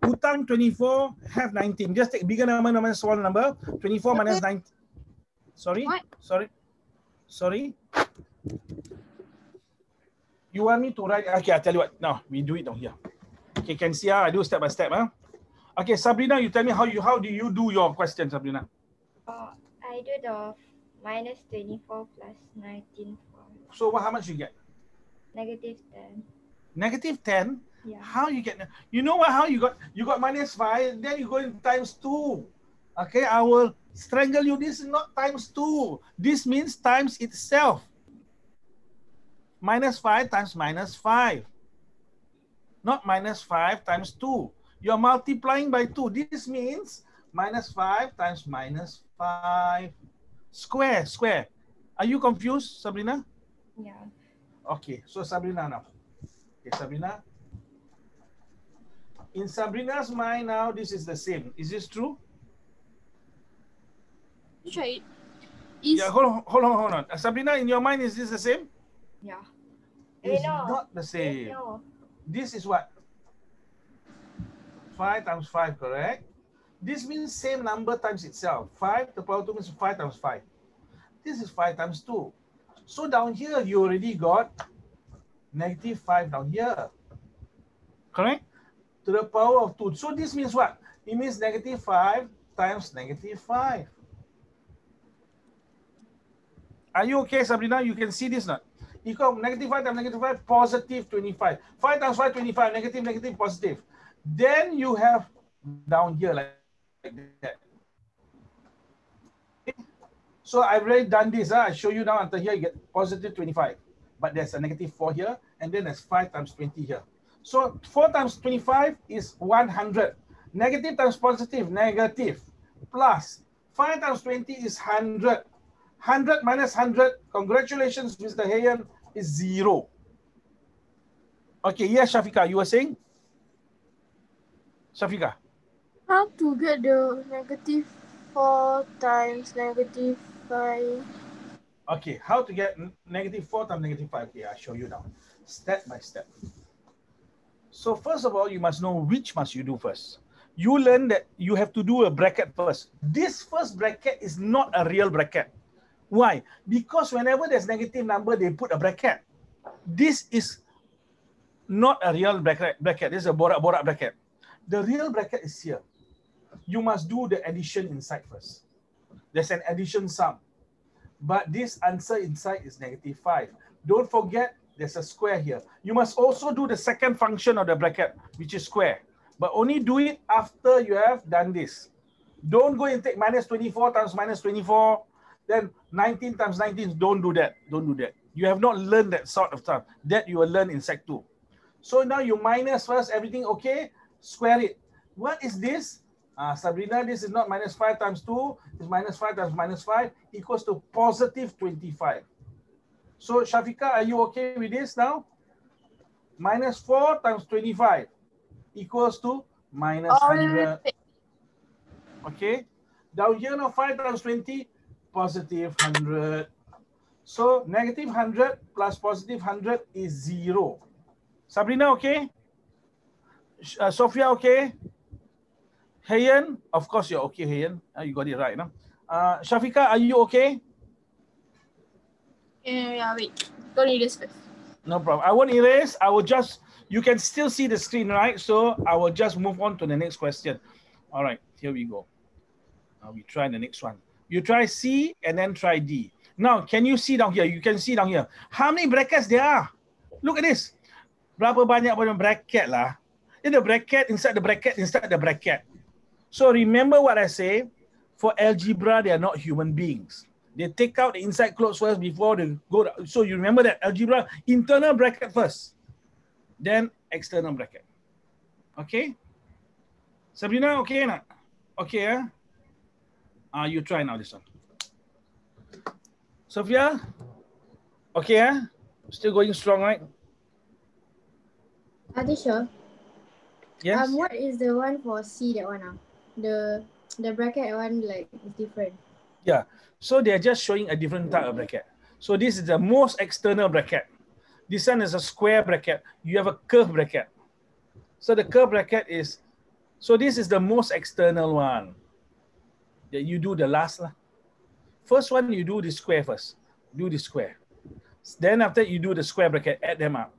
[SPEAKER 1] 2 times 24 have 19. Just take bigger number minus small number. 24 minus 19. Sorry?
[SPEAKER 3] What?
[SPEAKER 1] Sorry? You want me to write? Okay, I'll tell you what. No, we do it down here. Okay, can see how I do step by step. Huh? Okay, Sabrina, you tell me how do you do your question, Sabrina?
[SPEAKER 2] I do the minus 24 plus 19.
[SPEAKER 1] So how much you get?
[SPEAKER 2] -10.
[SPEAKER 1] -10?
[SPEAKER 2] Yeah.
[SPEAKER 1] How you get? You know what? How you got -5? Then you go in times 2. Okay, I will strangle you. This is not times 2. This means times itself. -5 times -5. Not -5 times 2. You're multiplying by 2. This means -5 times -5. Square. Are you confused, Sabrina?
[SPEAKER 2] Yeah.
[SPEAKER 1] Okay, so Sabrina now. Okay, Sabrina. In Sabrina's mind now, this is the same. Is this true?
[SPEAKER 3] Try it.
[SPEAKER 1] Yeah, hold on. Sabrina, in your mind, is this the same?
[SPEAKER 2] Yeah.
[SPEAKER 1] It's
[SPEAKER 2] No.
[SPEAKER 1] not the same.
[SPEAKER 2] No.
[SPEAKER 1] This is what? 5 times 5, correct? This means same number times itself. 5 to the power 2 means 5 times 5. This is 5 times 2. So down here, you already got -5 down here. Correct? To the power of 2. So this means what? It means -5 times -5. Are you okay, Sabrina? You can see this not? Equal -5 times -5, positive 25. 5 times 5, 25. Negative, positive. Then you have down here like that. So I've already done this. I show you now until here you get positive 25. But there's a -4 here, and then there's 5 times 20 here. So 4 times 25 is 100. Negative times positive, negative. Plus 5 times 20 is 100. 100 minus 100, congratulations, Mr. Hayan, is 0. Okay, yes, Shafika, you were saying? Shafika.
[SPEAKER 3] How to get the -4 times -5?
[SPEAKER 1] Okay, how to get -4 times -5? Okay, I'll show you now, step by step. So first of all, you must know which must you do first. You learn that you have to do a bracket first. This first bracket is not a real bracket. Why? Because whenever there's negative number, they put a bracket. This is not a real bracket. This is a borak-borak bracket. The real bracket is here. You must do the addition inside first. There's an addition sum. But this answer inside is -5. Don't forget, there's a square here. You must also do the second function of the bracket, which is square. But only do it after you have done this. Don't go and take -24 times -24. Then 19 times 19, don't do that. Don't do that. You have not learned that sort of stuff. That you will learn in Sec 2. So now you minus first, everything okay, square it. What is this? Sabrina, this is not -5 times 2. It's -5 times -5 equals to positive 25. So Shafika, are you okay with this now? -4 times 25 equals to -100. Okay. Down here now, 5 times 20, positive 100. So -100 plus positive 100 is 0. Sabrina, okay? Sophia, okay? Hayan, of course you're okay, Hayan. You got it right, no? Shafika, are you okay?
[SPEAKER 3] Yeah, wait. Don't erase first.
[SPEAKER 1] No problem. I won't erase. I will just, you can still see the screen, right? So I will just move on to the next question. All right, here we go. We try the next one. You try C and then try D. Now, can you see down here? You can see down here. How many brackets there are? Look at this. Berapa banyak bracket lah. In the bracket, inside the bracket, inside the bracket. So remember what I say. For algebra, they are not human beings. They take out the inside clothes first before they go. So you remember that algebra, internal bracket first. Then external bracket. Okay? Sabrina, okay or not? Okay, you try now this one. Sophia? Okay, still going strong, right?
[SPEAKER 4] Adisha,
[SPEAKER 1] Yes?
[SPEAKER 4] what is the one for C, that one? The bracket one, like, is different.
[SPEAKER 1] Yeah, so they're just showing a different type of bracket. So this is the most external bracket. This one is a square bracket. You have a curved bracket. So the curved bracket is, so this is the most external one. That you do the last. First one, you do the square first. Do the square. Then after you do the square bracket, add them up.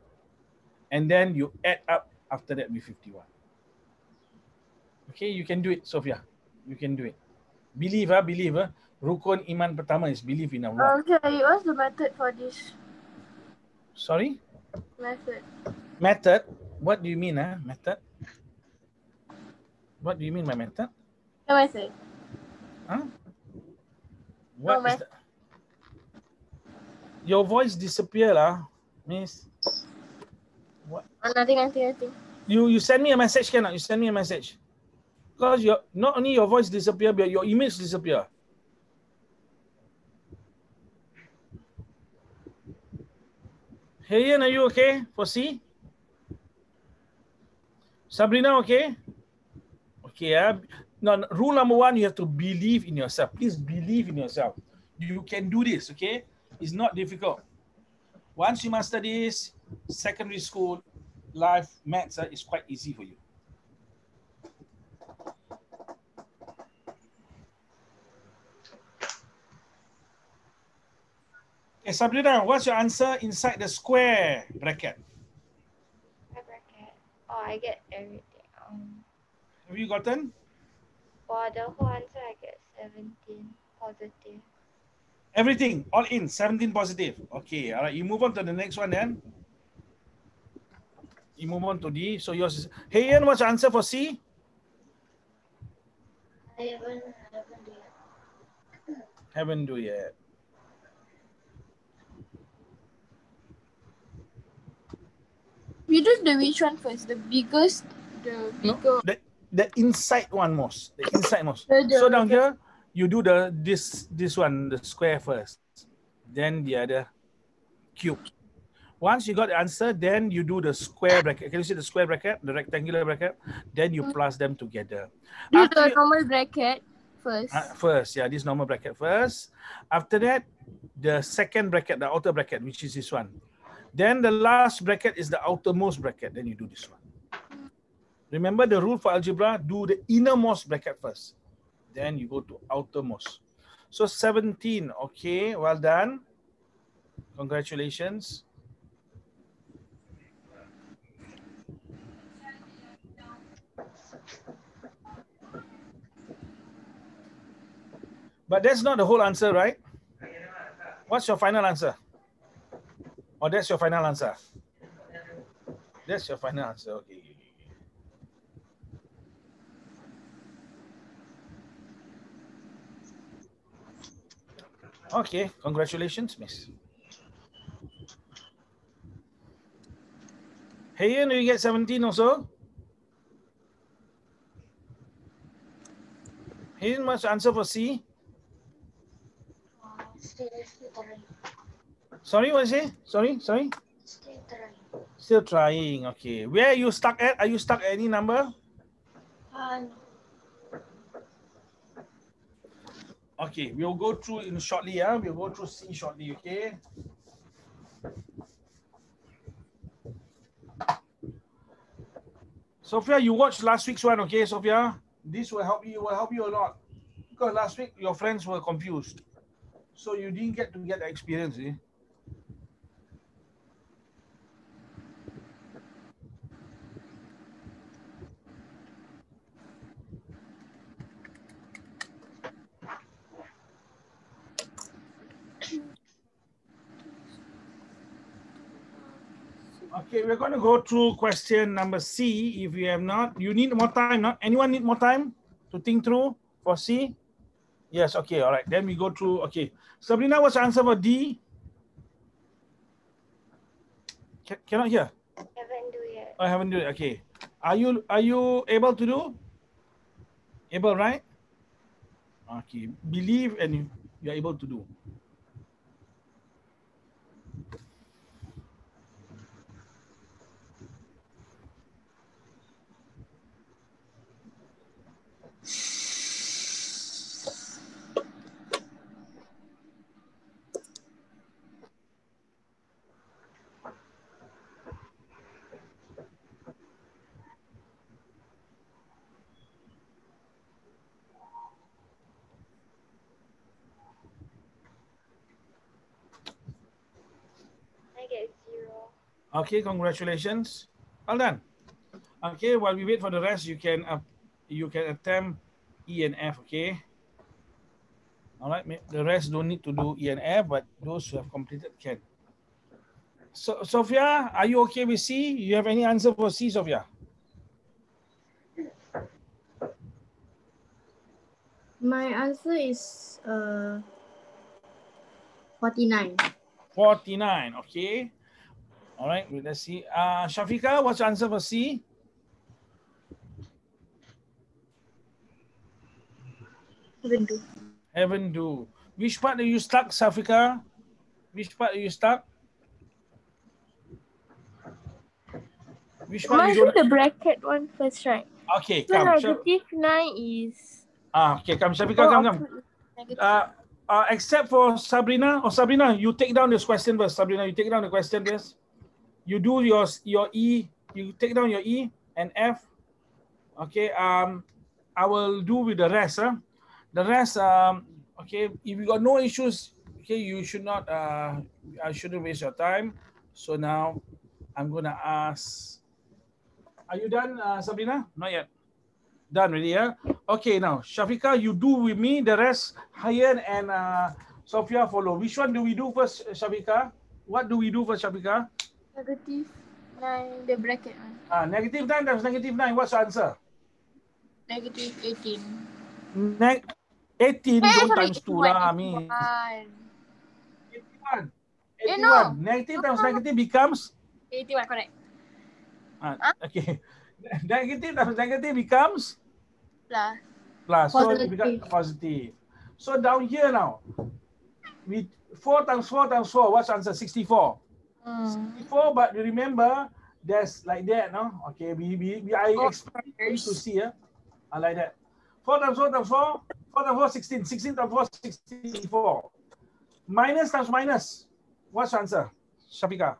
[SPEAKER 1] And then you add up after that with 51. Okay, you can do it, Sophia. You can do it. Believe, believe. Rukun iman pertama is believe in Allah.
[SPEAKER 3] Okay, what's the method for this?
[SPEAKER 1] Sorry?
[SPEAKER 3] Method.
[SPEAKER 1] Method? What do you mean, method? What do you mean by method?
[SPEAKER 3] The method.
[SPEAKER 1] Huh? What
[SPEAKER 3] No,
[SPEAKER 1] is that? Your voice disappear lah, miss. What?
[SPEAKER 3] Nothing.
[SPEAKER 1] You send me a message, cannot? You send me a message. Because not only your voice disappear, but your image disappear. Hey, Ian, are you okay for C? Sabrina, okay? Okay, no, rule number one, you have to believe in yourself. Please believe in yourself. You can do this, okay? It's not difficult. Once you master this, secondary school life maths is quite easy for you. Okay, Sabrina, what's your answer inside the square bracket?
[SPEAKER 2] Bracket. Oh, I get everything.
[SPEAKER 1] Have you gotten?
[SPEAKER 2] For the whole answer, I get 17 positive.
[SPEAKER 1] Everything, all in, 17 positive. Okay, all right, you move on to the next one then. You move on to D. So yours is, hey Ian, what's your answer for C?
[SPEAKER 2] I haven't do yet.
[SPEAKER 1] Haven't do yet.
[SPEAKER 3] We do the which one first? The biggest, the bigger.
[SPEAKER 1] No, the inside one most. The inside most.
[SPEAKER 3] The
[SPEAKER 1] So down here, you do this one, the square first. Then the other cube. Once you got the answer, then you do the square bracket. Can you see the square bracket, the rectangular bracket? Then you plus them together.
[SPEAKER 3] Do the normal bracket first.
[SPEAKER 1] First, yeah, this normal bracket first. After that, the second bracket, the outer bracket, which is this one. Then the last bracket is the outermost bracket. Then you do this one. Remember the rule for algebra, do the innermost bracket first. Then you go to outermost. So 17, okay, well done. Congratulations. But that's not the whole answer, right? What's your final answer? Or that's your final answer? That's your final answer, okay. Okay, congratulations, miss. Hey, Ian, you get 17 also? Hey, Ian, what's the answer for C?
[SPEAKER 2] Still trying.
[SPEAKER 1] Sorry, what is it? Sorry?
[SPEAKER 2] Still trying.
[SPEAKER 1] Still trying, okay. Where are you stuck at? Are you stuck at any number?
[SPEAKER 2] No.
[SPEAKER 1] Okay, we'll go through in shortly. We'll go through C shortly, okay? Sophia, you watched last week's one, okay, Sophia? This will help you a lot. Because last week your friends were confused. So you didn't get to get the experience, eh? Okay, we're going to go through question number C. If you have not, you need more time. Not anyone need more time to think through for C? Yes. Okay. All right. Then we go through. Okay. Sabrina, what's the answer for D? Cannot hear.
[SPEAKER 2] Haven't do yet.
[SPEAKER 1] I haven't do it. Okay. Are you able to do? Able, right? Okay. Believe and you're able to do.
[SPEAKER 2] I get 0.
[SPEAKER 1] Okay. Congratulations. Well done. Okay. While we wait for the rest, you can attempt E and F. Okay. All right. The rest don't need to do E and F, but those who have completed can. So, Sophia, are you okay with C? You have any answer for C, Sophia?
[SPEAKER 4] My answer is 49.
[SPEAKER 1] 49. Okay. All right. Let's see. Shafika, what's your answer for C?
[SPEAKER 3] 72.
[SPEAKER 1] Haven't do. Which part are you stuck, Shafika? Which part are you stuck? Which part
[SPEAKER 3] Must
[SPEAKER 1] you
[SPEAKER 3] do
[SPEAKER 1] don't?
[SPEAKER 3] the bracket one first, right?
[SPEAKER 1] Okay,
[SPEAKER 3] So
[SPEAKER 1] come.
[SPEAKER 3] -9 is.
[SPEAKER 1] Okay, come, Shafika, come.
[SPEAKER 3] Negative.
[SPEAKER 1] Except for Sabrina. Oh, Sabrina, you take down this question first. Sabrina, you take down the question first. You do your E. You take down your E and F. Okay. I will do with the rest. The rest. Okay. If you got no issues, okay, you should not. I shouldn't waste your time. So now, I'm gonna ask. Are you done, Sabrina? Not yet. Done already, yeah? Okay, now, Shafika, you do with me. The rest, Hayan and Sophia follow. Which one do we do first, Shafika? What do we do first, Shafika?
[SPEAKER 3] -9, the bracket one.
[SPEAKER 1] -9 times -9. What's the answer?
[SPEAKER 3] -18.
[SPEAKER 1] 18 don't
[SPEAKER 3] Sorry,
[SPEAKER 1] times 2 lah,
[SPEAKER 3] 81.
[SPEAKER 1] 81.
[SPEAKER 3] No.
[SPEAKER 1] Negative times negative becomes?
[SPEAKER 3] 81, correct.
[SPEAKER 1] Okay. Negative times negative becomes?
[SPEAKER 3] Plus.
[SPEAKER 1] So it becomes positive. So down here now, with 4 times 4 times 4, what's the answer? 64. 64, but you remember, there's like that, no? Okay, I explain for you to see, like that. 4 times 4 times 4, 4 times 4, 16. 16 times 4, 64. Minus times minus. What's the answer, Shafika?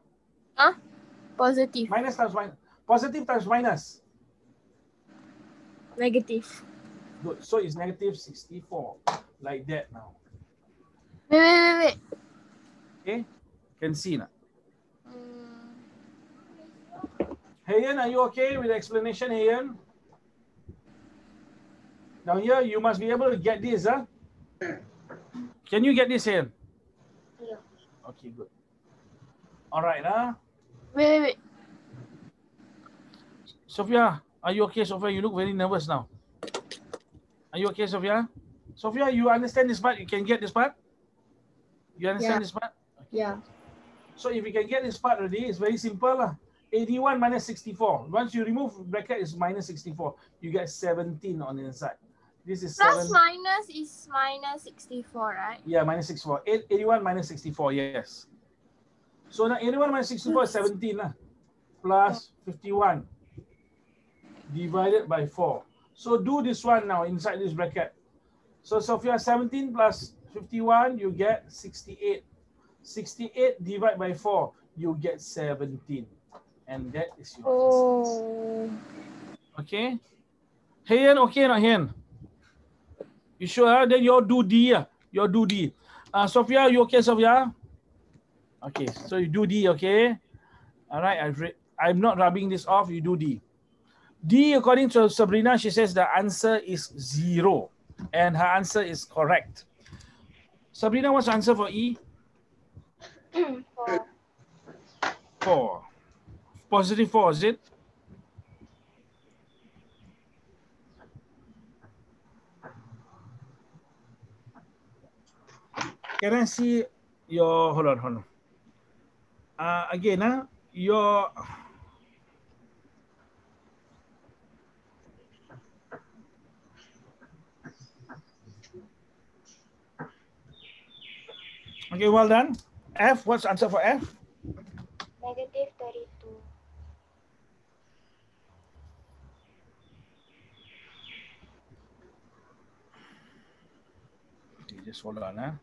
[SPEAKER 3] Positive.
[SPEAKER 1] Minus times minus. Positive times minus.
[SPEAKER 3] Negative.
[SPEAKER 1] Good. So it's negative 64. Like that now.
[SPEAKER 3] Wait.
[SPEAKER 1] Okay? Can see now. Hayan, are you okay with the explanation, Hayan? Now here, you must be able to get this, huh? Can you get this, Hayan?
[SPEAKER 2] Yeah.
[SPEAKER 1] Okay, good. All right, huh?
[SPEAKER 3] Wait.
[SPEAKER 1] Sophia, are you okay, Sophia? You look very nervous now. Are you okay, Sophia? Sophia, you understand this part? You can get this part? You understand this part? Okay.
[SPEAKER 4] Yeah.
[SPEAKER 1] So if you can get this part already, it's very simple. 81 minus 64. Once you remove bracket, it's minus 64. You get 17 on the inside. This is
[SPEAKER 3] Plus minus is minus 64, right?
[SPEAKER 1] Yeah, minus 64. 81 minus 64, yes. So now 81 minus 64 is 17 plus 51 divided by 4. So do this one now inside this bracket. So Sophia, 17 plus 51, you get 68. 68 divided by 4, you get 17. And that is your answer. Okay? Hayan, okay or not, Hayan? You sure? Then you do D. You do D. Sophia, you okay, Sophia? Okay, so you do D, okay? All right, I'm not rubbing this off. You do D. D, according to Sabrina, she says the answer is 0. And her answer is correct. Sabrina, what's the answer for E?
[SPEAKER 2] 4.
[SPEAKER 1] 4. Positive 4, is it? Can I see your, hold on. Again, your, okay, well done. F, what's the answer for F?
[SPEAKER 2] Negative 32.
[SPEAKER 1] Okay, just hold on.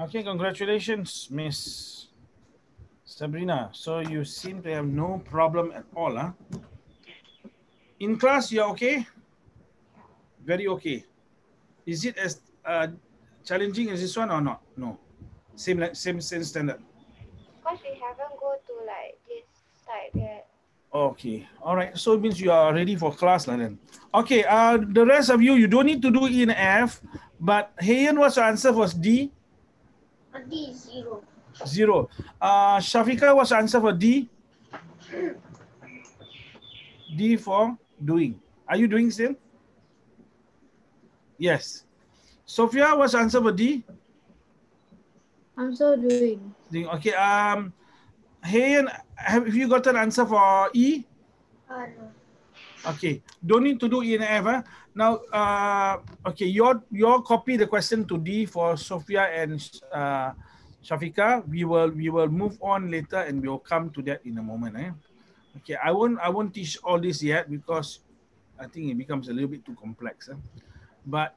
[SPEAKER 1] Okay, congratulations, Miss Sabrina. So you seem to have no problem at all. In class, you're okay? Very okay. Is it as challenging as this one or not? No. Same standard.
[SPEAKER 2] Because we haven't go to like this type yet.
[SPEAKER 1] Okay. All right. So it means you are ready for class then. Okay. The rest of you, you don't need to do E and F. But Hayan, what's your answer for D?
[SPEAKER 4] D is 0.
[SPEAKER 1] 0. Shafika, what's your answer for D? D for doing. Are you doing still? Yes. Sophia, what's the answer for D?
[SPEAKER 4] I'm so doing.
[SPEAKER 1] Okay. Hayan, have you got an answer for E?
[SPEAKER 4] No.
[SPEAKER 1] Okay. Don't need to do E and F. Now, okay, you copy the question to D for Sophia and Shafika. We will move on later and we'll come to that in a moment. Okay. I won't teach all this yet because I think it becomes a little bit too complex. But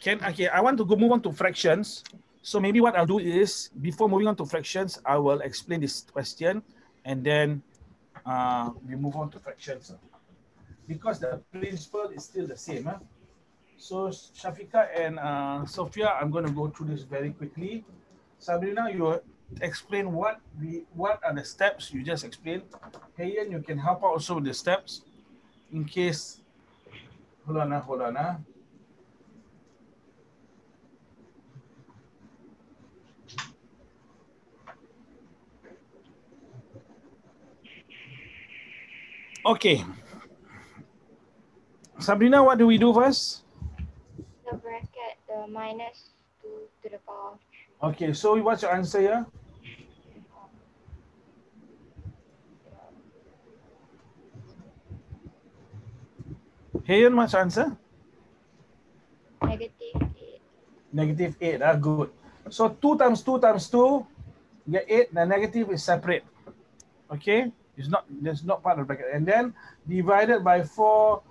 [SPEAKER 1] okay, I want to move on to fractions. So maybe what I'll do is, before moving on to fractions, I will explain this question and then we move on to fractions. Because the principle is still the same. So Shafika and Sophia, I'm going to go through this very quickly. Sabrina, you explain what are the steps you just explained. Hayan, you can help out also with the steps in case. Hold on. Okay. Sabrina, what do we do first?
[SPEAKER 2] The bracket, the minus 2 to the power of 3.
[SPEAKER 1] Okay, so what's your answer here? Hayan, what's your answer?
[SPEAKER 2] Negative 8.
[SPEAKER 1] Negative 8, good. So 2 times 2 times 2, you get 8, the negative is separate. Okay, there's not part of the bracket. And then divided by 4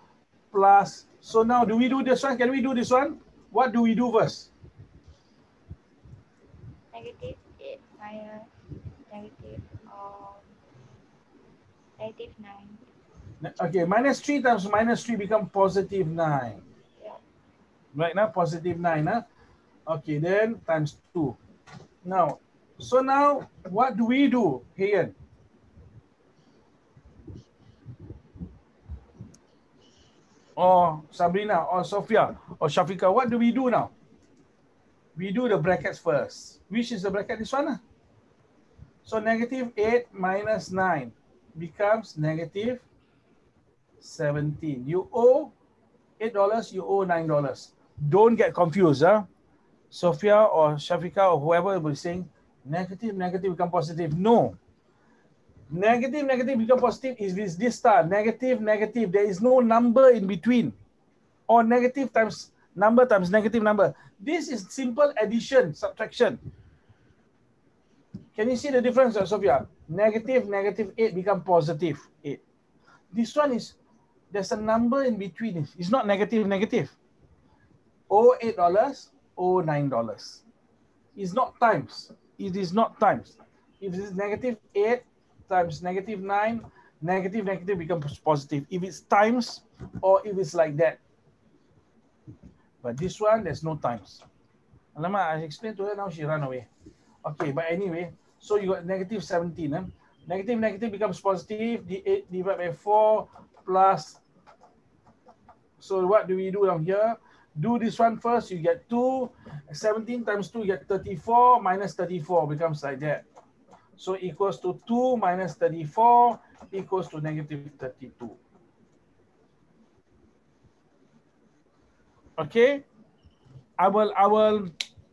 [SPEAKER 1] plus, so now do we do this one? Can we do this one? What do we do first?
[SPEAKER 2] Negative 8 minus negative 9.
[SPEAKER 1] Okay, minus 3 times minus 3 become positive 9.
[SPEAKER 2] Yeah.
[SPEAKER 1] Right now, positive 9. Okay, then times 2. Now, so now, what do we do, Hayan? Or Sabrina, or Sophia, or Shafika, what do we do now? We do the brackets first. Which is the bracket? This one. So negative 8 minus 9. becomes negative 17. You owe $8, you owe $9. Don't get confused, huh? Sophia or Shafika or whoever will be saying negative, negative become positive. No. Negative, negative become positive is with this star. Negative, negative. There is no number in between. Or negative times number times negative number. This is simple addition, subtraction. Can you see the difference, Sophia? Negative, negative 8 become positive 8. This one is, there's a number in between. It's not negative, negative. Owe $8, owe $9. It's not times. It is not times. If it is negative 8 times negative 9, negative, negative becomes positive. If it's times or if it's like that. But this one, there's no times. Alamak, I explained to her, now she ran away. Okay, but anyway, so you got negative 17. Negative, negative becomes positive. The 8 divided by 4 plus. So what do we do down here? Do this one first, you get 2. 17 times 2, you get 34. Minus 34 becomes like that. So equals to 2 minus 34 equals to negative 32. Okay?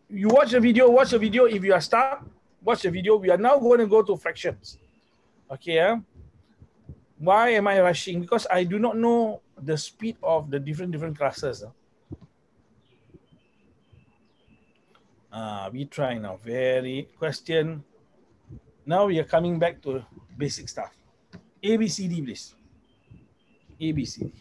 [SPEAKER 1] You watch the video if you are stuck. Watch the video. We are now going to go to fractions. Okay. Why am I rushing? Because I do not know the speed of the different classes. We try now. Very question. Now we are coming back to basic stuff. A, B, C, D, please. A, B, C, D.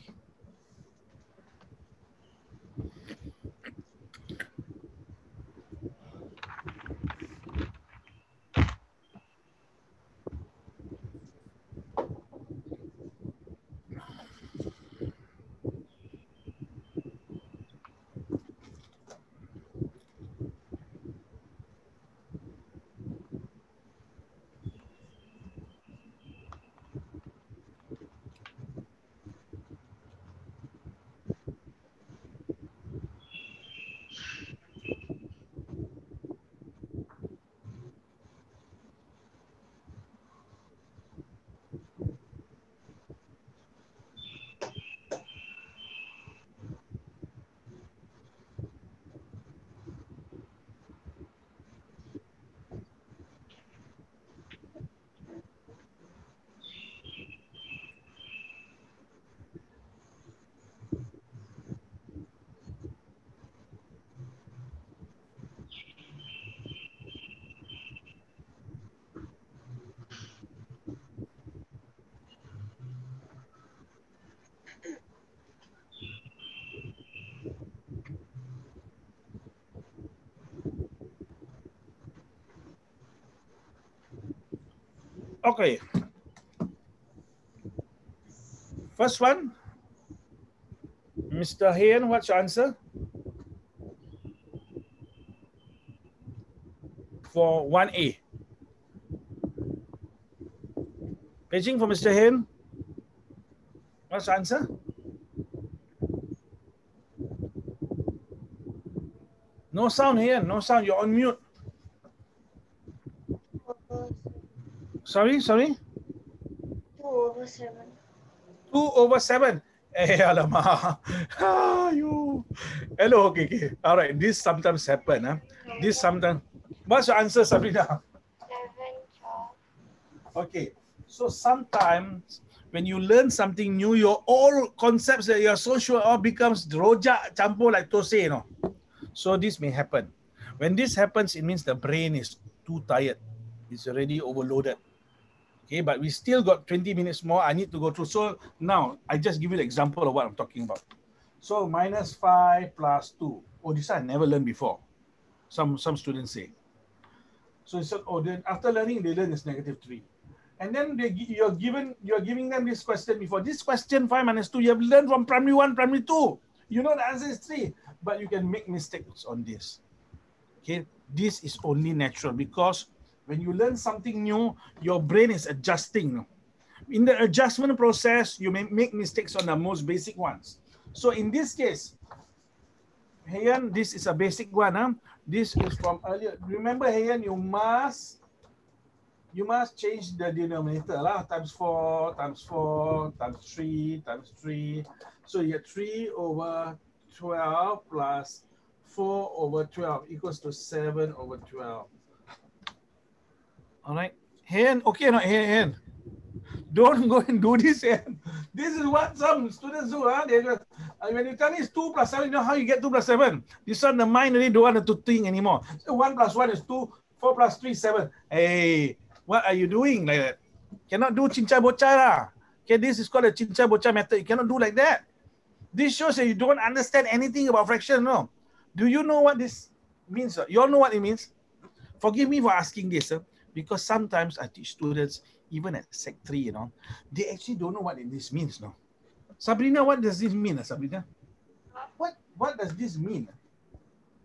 [SPEAKER 1] Okay. First one, Mr. Hayen, what's your answer? For 1A. Paging for Mr. Hayen. What's your answer? No sound, Hayen. No sound. You're on mute. Sorry?
[SPEAKER 5] 2/7.
[SPEAKER 1] 2/7. Eh, alamak. You. Hello, okay. All right. This sometimes happen. Huh? This sometimes. What's your answer, Sabrina?
[SPEAKER 5] 11/12.
[SPEAKER 1] Okay. So sometimes when you learn something new, your all concepts that you're so sure of becomes rojak campur like thosai, you know. So this may happen. When this happens, it means the brain is too tired. It's already overloaded. Okay, but we still got 20 minutes more. I need to go through. So now I just give you the example of what I'm talking about. So minus 5 plus 2. Oh, this I never learned before. Some students say. So it's, oh, then after learning, they learn is negative 3. And then you're giving them this question before. This question 5 minus 2, you have learned from primary 1, primary 2. You know the answer is 3, but you can make mistakes on this. Okay, this is only natural because when you learn something new, your brain is adjusting. In the adjustment process, you may make mistakes on the most basic ones. So in this case, Hayan, this is a basic one. This is from earlier. Remember, Hayan, you must you must change the denominator lah. Times 4, times 4, times 3, times 3. So you get 3 over 12 plus 4 over 12 equals to 7 over 12. All right. Hen, okay or not, Hen? Don't go and do this, Hen. This is what some students do. When you tell me it's 2 plus 7, you know how you get 2 plus 7? This one, the mind really don't want to think anymore. So 1 plus 1 is 2, 4 plus 3, 7. Hey, what are you doing like that? Cannot do cincai bocai lah. Okay, this is called a cincai bocai method. You cannot do like that. This shows that you don't understand anything about fraction, no? Do you know what this means? You all know what it means? Forgive me for asking this, because sometimes I teach students, even at Sec 3, you know, they actually don't know what this means, no? Sabrina, what does this mean, Sabrina? What does this mean?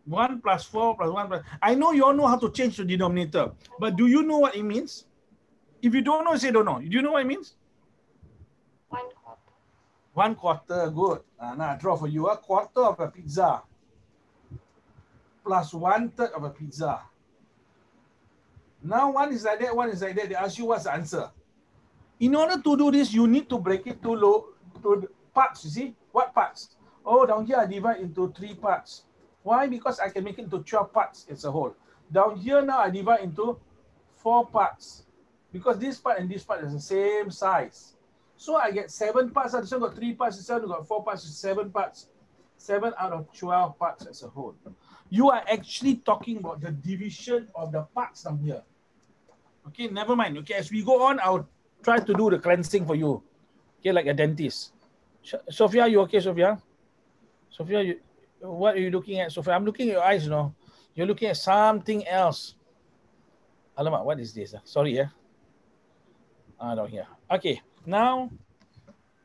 [SPEAKER 1] 1 plus 4 plus 1 plus... I know you all know how to change the denominator, but do you know what it means? If you don't know, say don't know. Do you know what it means?
[SPEAKER 2] 1 quarter.
[SPEAKER 1] 1 quarter, good. Now I draw for you a quarter of a pizza plus 1/3 of a pizza. Now one is like that, one is like that. They ask you what's the answer. In order to do this, you need to break it to parts, you see? What parts? Oh, down here I divide into 3 parts. Why? Because I can make it into 12 parts as a whole. Down here now I divide into 4 parts. Because this part and this part is the same size. So I get 7 parts. This one got 3 parts, this one got 4 parts, 7 parts. 7 out of 12 parts as a whole. You are actually talking about the division of the parts down here. Okay, never mind. Okay, as we go on, I'll try to do the cleansing for you. Okay, like a dentist. Sophia, you okay, Sophia? Sophia, what are you looking at, Sophia? I'm looking at your eyes, you know. You're looking at something else. Alamak, what is this? Sorry, yeah. Down here. Okay, now,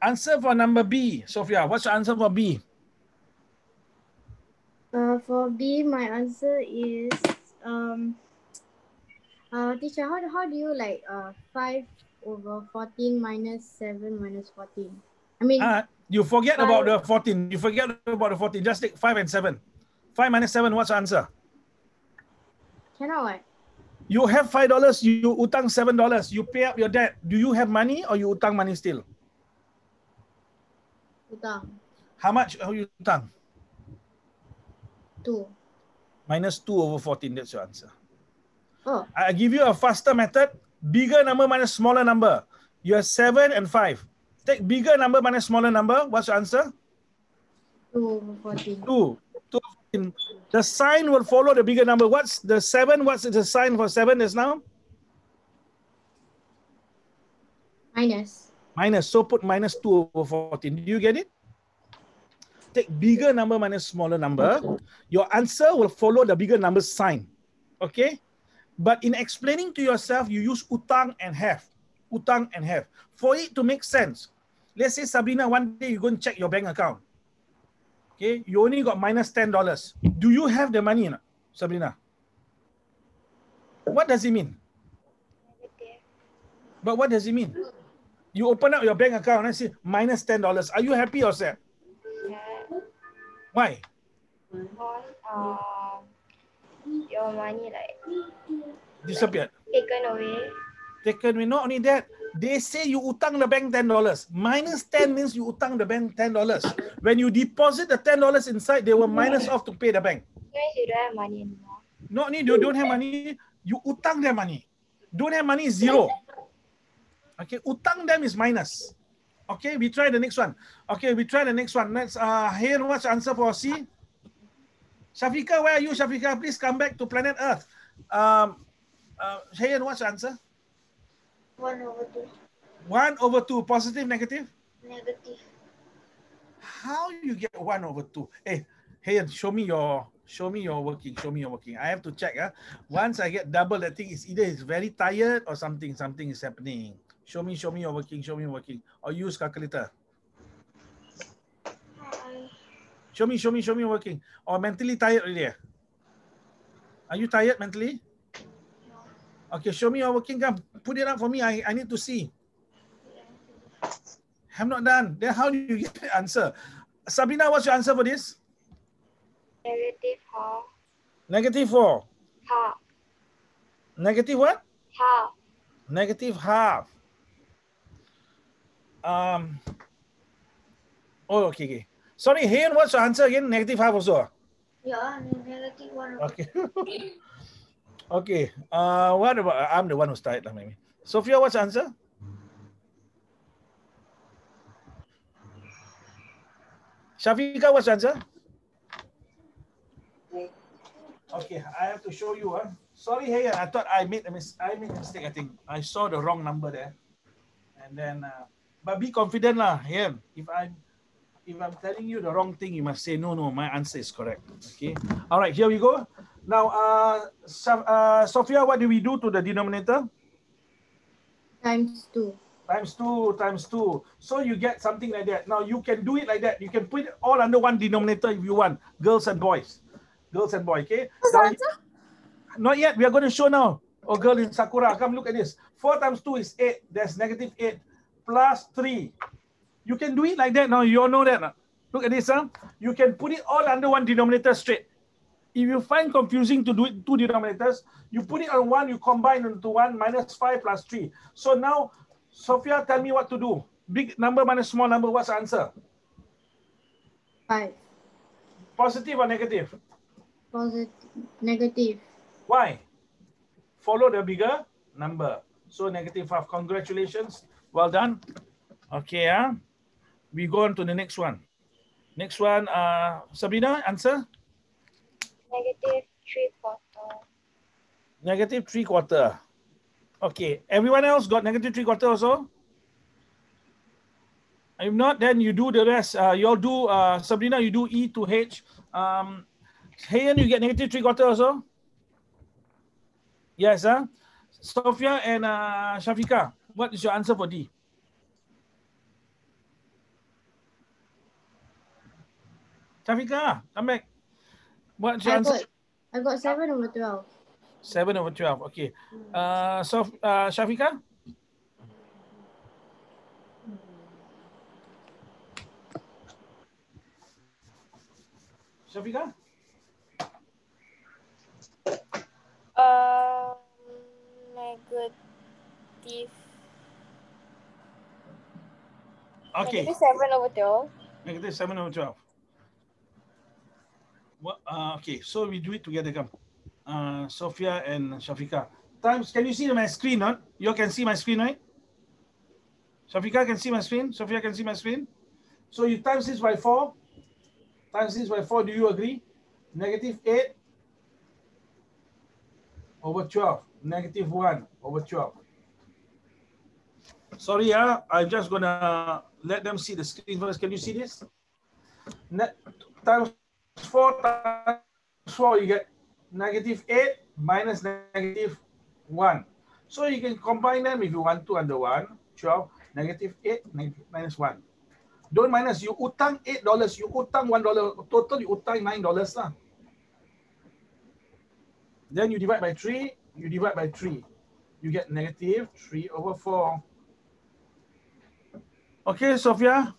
[SPEAKER 1] answer for number B. Sophia, what's your answer for B?
[SPEAKER 4] For B, my answer is teacher, how do you like 5 over 14 minus 7 minus 14? I mean,
[SPEAKER 1] you forget about the 14. You forget about the 14. Just take 5 and 7. 5 minus 7, what's the answer?
[SPEAKER 4] Cannot what?
[SPEAKER 1] You have $5, you utang $7. You pay up your debt. Do you have money or you utang money still?
[SPEAKER 4] Utang.
[SPEAKER 1] How much are you utang?
[SPEAKER 4] 2.
[SPEAKER 1] Minus 2 over 14, that's your answer.
[SPEAKER 4] Oh.
[SPEAKER 1] I give you a faster method. Bigger number minus smaller number. You have 7 and 5. Take bigger number minus smaller number. What's your answer?
[SPEAKER 4] 2 over 14.
[SPEAKER 1] 2 over 14. The sign will follow the bigger number. What's the 7? What's the sign for 7 is now?
[SPEAKER 4] Minus.
[SPEAKER 1] Minus. So put minus 2 over 14. Do you get it? Take bigger number minus smaller number. Your answer will follow the bigger number sign. Okay? But in explaining to yourself, you use utang and have. Utang and have. For it to make sense. Let's say, Sabrina, one day you go and check your bank account. Okay? You only got minus $10. Do you have the money, Sabrina? What does it mean? But what does it mean? You open up your bank account and say minus $10. Are you happy or sad? Why?
[SPEAKER 2] Because your money like
[SPEAKER 1] Disappeared.
[SPEAKER 2] taken away.
[SPEAKER 1] Taken away. Not only that, they say you utang the bank $10. Minus 10 means you utang the bank $10. When you deposit the $10 inside, they will minus off to pay the bank.
[SPEAKER 2] Means you don't have money anymore.
[SPEAKER 1] Not only you don't have money, you utang their money. Don't have money is 0. Okay, utang them is minus. Okay, we try the next one. Okay, we try the next one. Let's here, what's the answer for C? Shafika, where are you, Shafika? Please come back to planet Earth. Shaheed, what's the answer?
[SPEAKER 2] 1 over 2.
[SPEAKER 1] 1 over 2. Positive, negative?
[SPEAKER 2] Negative.
[SPEAKER 1] How you get 1 over 2? Hey, show me your working. Show me your working. I have to check. Once I get double, that thing is either it's very tired or something is happening. Show me your working. Show me your working. Or use calculator. Show me your working. Or mentally tired already. Are you tired mentally? No. Okay, show me your working. Come, put it up for me. I need to see. Have not done. Then how do you get the answer? Sabrina, what's your answer for this?
[SPEAKER 2] Negative half.
[SPEAKER 1] Negative 4.
[SPEAKER 2] Half.
[SPEAKER 1] Negative what?
[SPEAKER 2] Half.
[SPEAKER 1] Negative half. Oh, okay. Sorry, Hayan, what's your answer again? Negative half also.
[SPEAKER 2] Yeah, negative 1 over
[SPEAKER 1] Okay. Okay. What about, I'm the one who started, maybe. Sophia, what's the answer? Shafika, what's the answer? Okay, I have to show you. Sorry, hey, I thought I made a mistake. I think I saw the wrong number there, and then. But be confident, lah. Hey, if I'm telling you the wrong thing, you must say no. My answer is correct. Okay. All right, here we go. Now, Sophia, what do we do to the denominator?
[SPEAKER 4] Times 2.
[SPEAKER 1] Times 2. So you get something like that. Now you can do it like that. You can put it all under one denominator if you want. Girls and boys. Okay. Now, not yet. We are going to show now. Oh, girl in Sakura, come look at this. 4 times 2 is 8. There's negative 8 plus 3. You can do it like that now. You all know that. Look at this. You can put it all under one denominator straight. If you find confusing to do it two denominators, you put it on one, you combine into one, minus 5 plus 3. So now, Sophia, tell me what to do. Big number minus small number, what's the answer?
[SPEAKER 4] 5.
[SPEAKER 1] Positive or negative?
[SPEAKER 4] Positive. Negative.
[SPEAKER 1] Why? Follow the bigger number. So negative 5. Congratulations. Well done. Okay, we go on to the next one. Next one, Sabrina, answer?
[SPEAKER 2] negative 3/4.
[SPEAKER 1] Negative 3/4. Okay, everyone else got negative 3/4 also? If not, then you do the rest. You'll do, Sabrina, you do E to H. Hayan, you get negative 3/4 also? Yes, Sophia and Shafika, what is your answer for D? Shafika, come back. What's your answer?
[SPEAKER 4] I got 7 over 12.
[SPEAKER 1] 7 over 12, okay. So, Shafika? Shafika?
[SPEAKER 3] Negative.
[SPEAKER 1] Okay.
[SPEAKER 3] Negative 7 over 12.
[SPEAKER 1] Negative 7 over 12. What? Okay, so we do it together, come. Sophia and Shafika. Times, can you see my screen, not? You can see my screen, right? Shafika can see my screen? Sophia can see my screen? So you times this by 4. Times this by 4, do you agree? Negative 8 over 12. Negative 1 over 12. Sorry, I'm just going to let them see the screen first. Can you see this? Times 4 times 4, you get negative 8 minus negative 1. So you can combine them if you want to under 1. 12, negative 8, minus 1. Don't minus, you utang $8, you utang $1. Total, you utang $9 lah. Then you divide by 3, you divide by 3. You get negative 3 over 4. Okay, Sophia?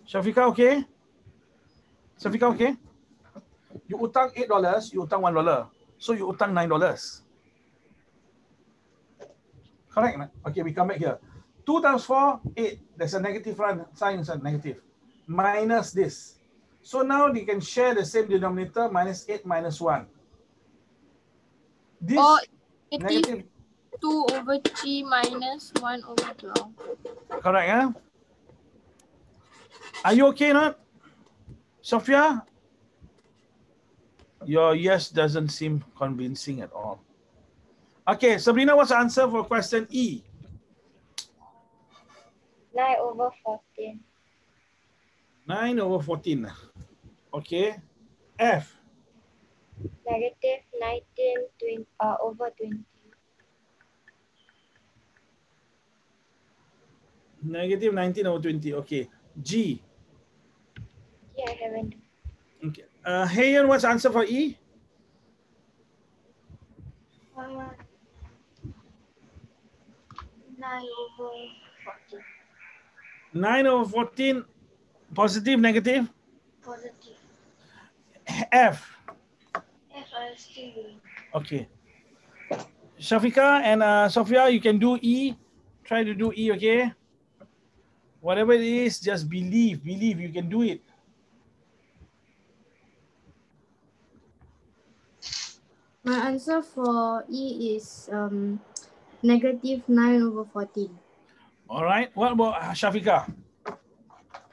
[SPEAKER 1] Shafika, okay? Shafika, okay? You utang $8, you utang $1. So you utang $9. Correct? Okay, we come back here. 2 times 4, 8. There's a negative sign inside negative. Minus this. So now they can share the same denominator, minus 8 minus 1. This
[SPEAKER 3] negative 2 over 3 minus 1 over 12.
[SPEAKER 1] Correct, Are you okay, not? Sophia? Your yes doesn't seem convincing at all. Okay, Sabrina, what's the answer for question E?
[SPEAKER 2] 9 over 14.
[SPEAKER 1] 9 over 14. Okay. F.
[SPEAKER 2] Negative 19 over 20.
[SPEAKER 1] Negative 19 over 20. Okay. G.
[SPEAKER 2] Yeah, I haven't.
[SPEAKER 1] Okay. Hayan, what's the answer for E?
[SPEAKER 2] 9 over 14.
[SPEAKER 1] 9 over 14. Positive, negative?
[SPEAKER 2] Positive.
[SPEAKER 1] F.
[SPEAKER 2] F, I still doing.
[SPEAKER 1] Okay. Shafika and Sophia, you can do E. Try to do E, okay? Whatever it is, just believe you can do it.
[SPEAKER 4] My answer for E is negative 9 over 14.
[SPEAKER 1] All right. What about Shafika?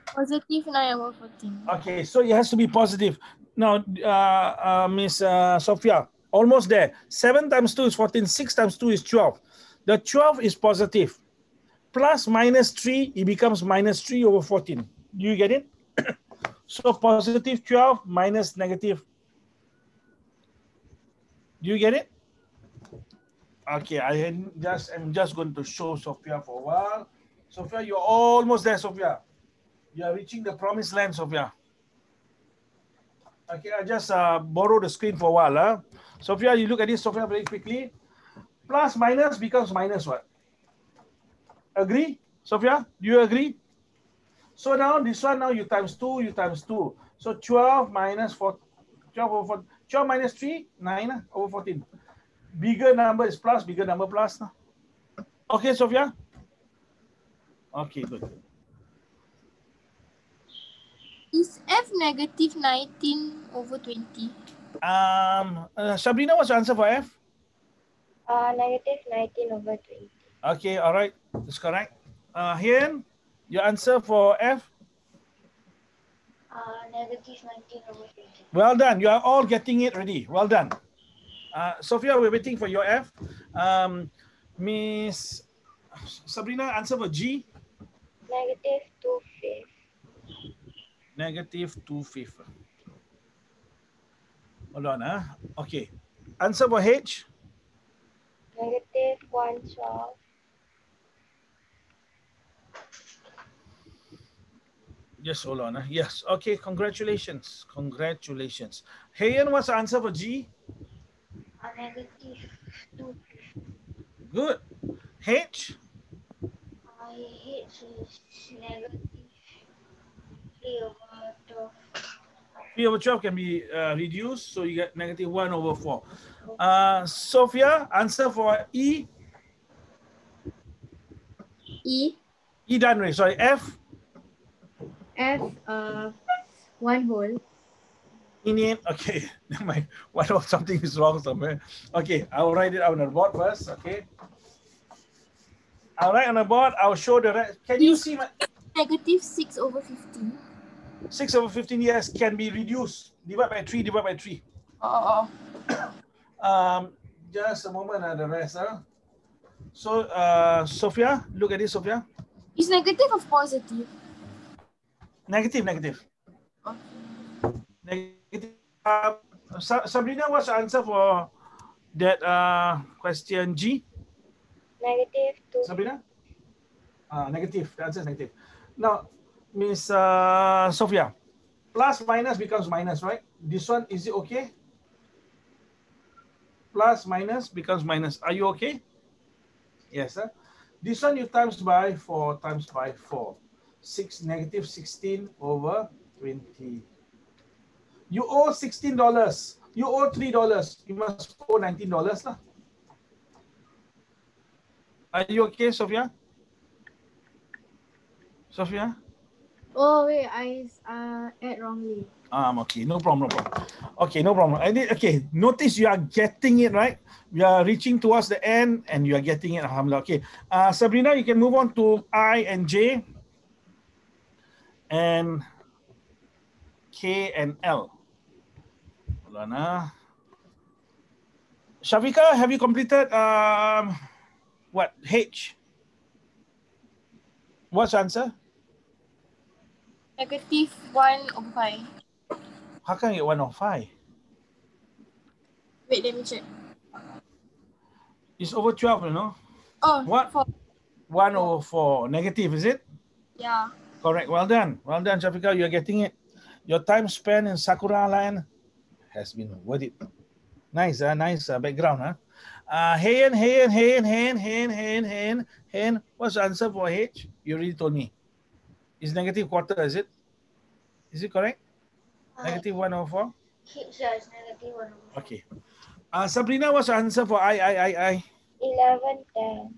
[SPEAKER 3] Positive 9 over 14.
[SPEAKER 1] Okay, so it has to be positive. Now, Miss Sophia, almost there. 7 times 2 is 14. 6 times 2 is 12. The 12 is positive. Plus minus 3, it becomes minus 3 over 14. Do you get it? So positive 12 minus negative. Do you get it? Okay, I'm just going to show Sophia for a while. Sophia, you're almost there, Sophia. You are reaching the promised land, Sophia. Okay, I just borrow the screen for a while. Sophia, you look at this, Sophia, very quickly. Plus minus becomes minus what? Agree? Sophia, do you agree? So now this one, now you times 2, you times 2. So 12 minus 4, 12 over 14. 12 minus 3, 9 over 14. Bigger number is plus, bigger number plus. Okay, Sophia? Okay, good.
[SPEAKER 3] Is F negative 19 over 20?
[SPEAKER 1] Sabrina, what's your answer for F?
[SPEAKER 2] Negative 19 over 20.
[SPEAKER 1] Okay, all right. That's correct. Here, your answer for F?
[SPEAKER 2] Negative 19 over 20.
[SPEAKER 1] Well done. You are all getting it ready. Well done. Sophia, we're waiting for your F. Miss Sabrina, answer for G?
[SPEAKER 2] Negative 2/5.
[SPEAKER 1] Negative 2/5. Hold on. Okay. Answer for H?
[SPEAKER 2] Negative 1/12.
[SPEAKER 1] Just hold on. Yes. Okay. Congratulations. Congratulations. Hayan, what's the answer for G?
[SPEAKER 2] Negative 2.
[SPEAKER 1] Good. H?
[SPEAKER 2] H is negative 3 over 12.
[SPEAKER 1] 3 over 12 can be reduced, so you get negative 1 over 4. Sophia, answer for E?
[SPEAKER 4] E.
[SPEAKER 1] E done, right? Sorry, F?
[SPEAKER 4] F 1 whole.
[SPEAKER 1] In it, okay. Never mind. What if something is wrong somewhere? Okay, I'll write it out on the board first. Okay. I'll write on the board. I'll show the rest. Can you see my
[SPEAKER 3] Negative 6 over 15.
[SPEAKER 1] 6 over 15? Yes, can be reduced. Divide by 3. Divide by 3. Just a moment. The rest. So, Sophia, look at this, Sophia.
[SPEAKER 3] Is negative or positive?
[SPEAKER 1] Negative, negative.
[SPEAKER 3] Okay.
[SPEAKER 1] Negative. Sabrina, what's the answer for that question G?
[SPEAKER 2] Negative 2.
[SPEAKER 1] Sabrina? Negative. The answer is negative. Now, Miss Sophia, plus minus becomes minus, right? This one, is it okay? Plus minus becomes minus. Are you okay? Yes, sir. This one you times by 4 times by 4. 6 negative 16 over 20. You owe $16. You owe $3. You must owe $19. Are you okay, Sophia? Sophia?
[SPEAKER 4] Oh wait, I add wrongly.
[SPEAKER 1] Okay, no problem, no problem. Okay, no problem. Okay, notice you are getting it, right? We are reaching towards the end and you are getting it, alhamdulillah. Okay, Sabrina, you can move on to I and J and K and L. Hold on. Shafika, have you completed what? H? What's the answer?
[SPEAKER 3] Negative 1 over 5.
[SPEAKER 1] How can you get 1 over 5?
[SPEAKER 3] Wait, let me check.
[SPEAKER 1] It's over 12, you know?
[SPEAKER 3] Oh,
[SPEAKER 1] What?
[SPEAKER 3] 4.
[SPEAKER 1] 1 over 4. Negative, is it?
[SPEAKER 3] Yeah.
[SPEAKER 1] Correct. Well done. Well done, Shafika. You're getting it. Your time spent in Sakura Land has been worth it. Nice, nice background. Hen. What's the answer for H? You already told me. It's negative quarter, is it? Is it correct? Negative 1 over 4?
[SPEAKER 2] H is negative 1 over 4.
[SPEAKER 1] Okay. Sabrina, what's the answer for I?
[SPEAKER 2] 11, 10.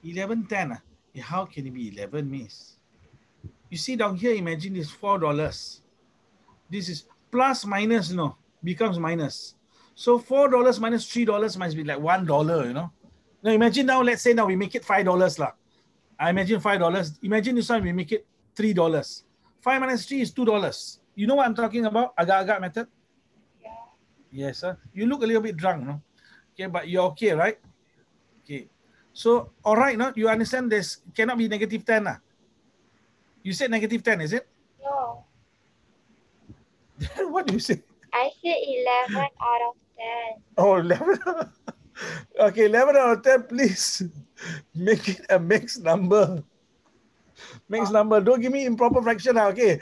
[SPEAKER 1] 11, 10. How can it be 11, miss? You see down here, imagine this $4. This is plus minus, no, becomes minus. So $4 minus $3 must be like $1, you know. Now imagine now, let's say now we make it $5 lah. I imagine $5. Imagine this one we make it $3. 5 minus 3 is $2. You know what I'm talking about? Agak-agak method?
[SPEAKER 2] Yeah.
[SPEAKER 1] Yes, sir. You look a little bit drunk, no? Okay, but you're okay, right? Okay. So, all right, no? You understand this cannot be negative 10 lah. You said negative 10, is it?
[SPEAKER 2] No,
[SPEAKER 1] What do you say?
[SPEAKER 2] I said 11 out of 10.
[SPEAKER 1] Oh, 11. Okay, 11 out of 10, please. Make it a mixed number. Mixed number. Don't give me improper fraction. Okay.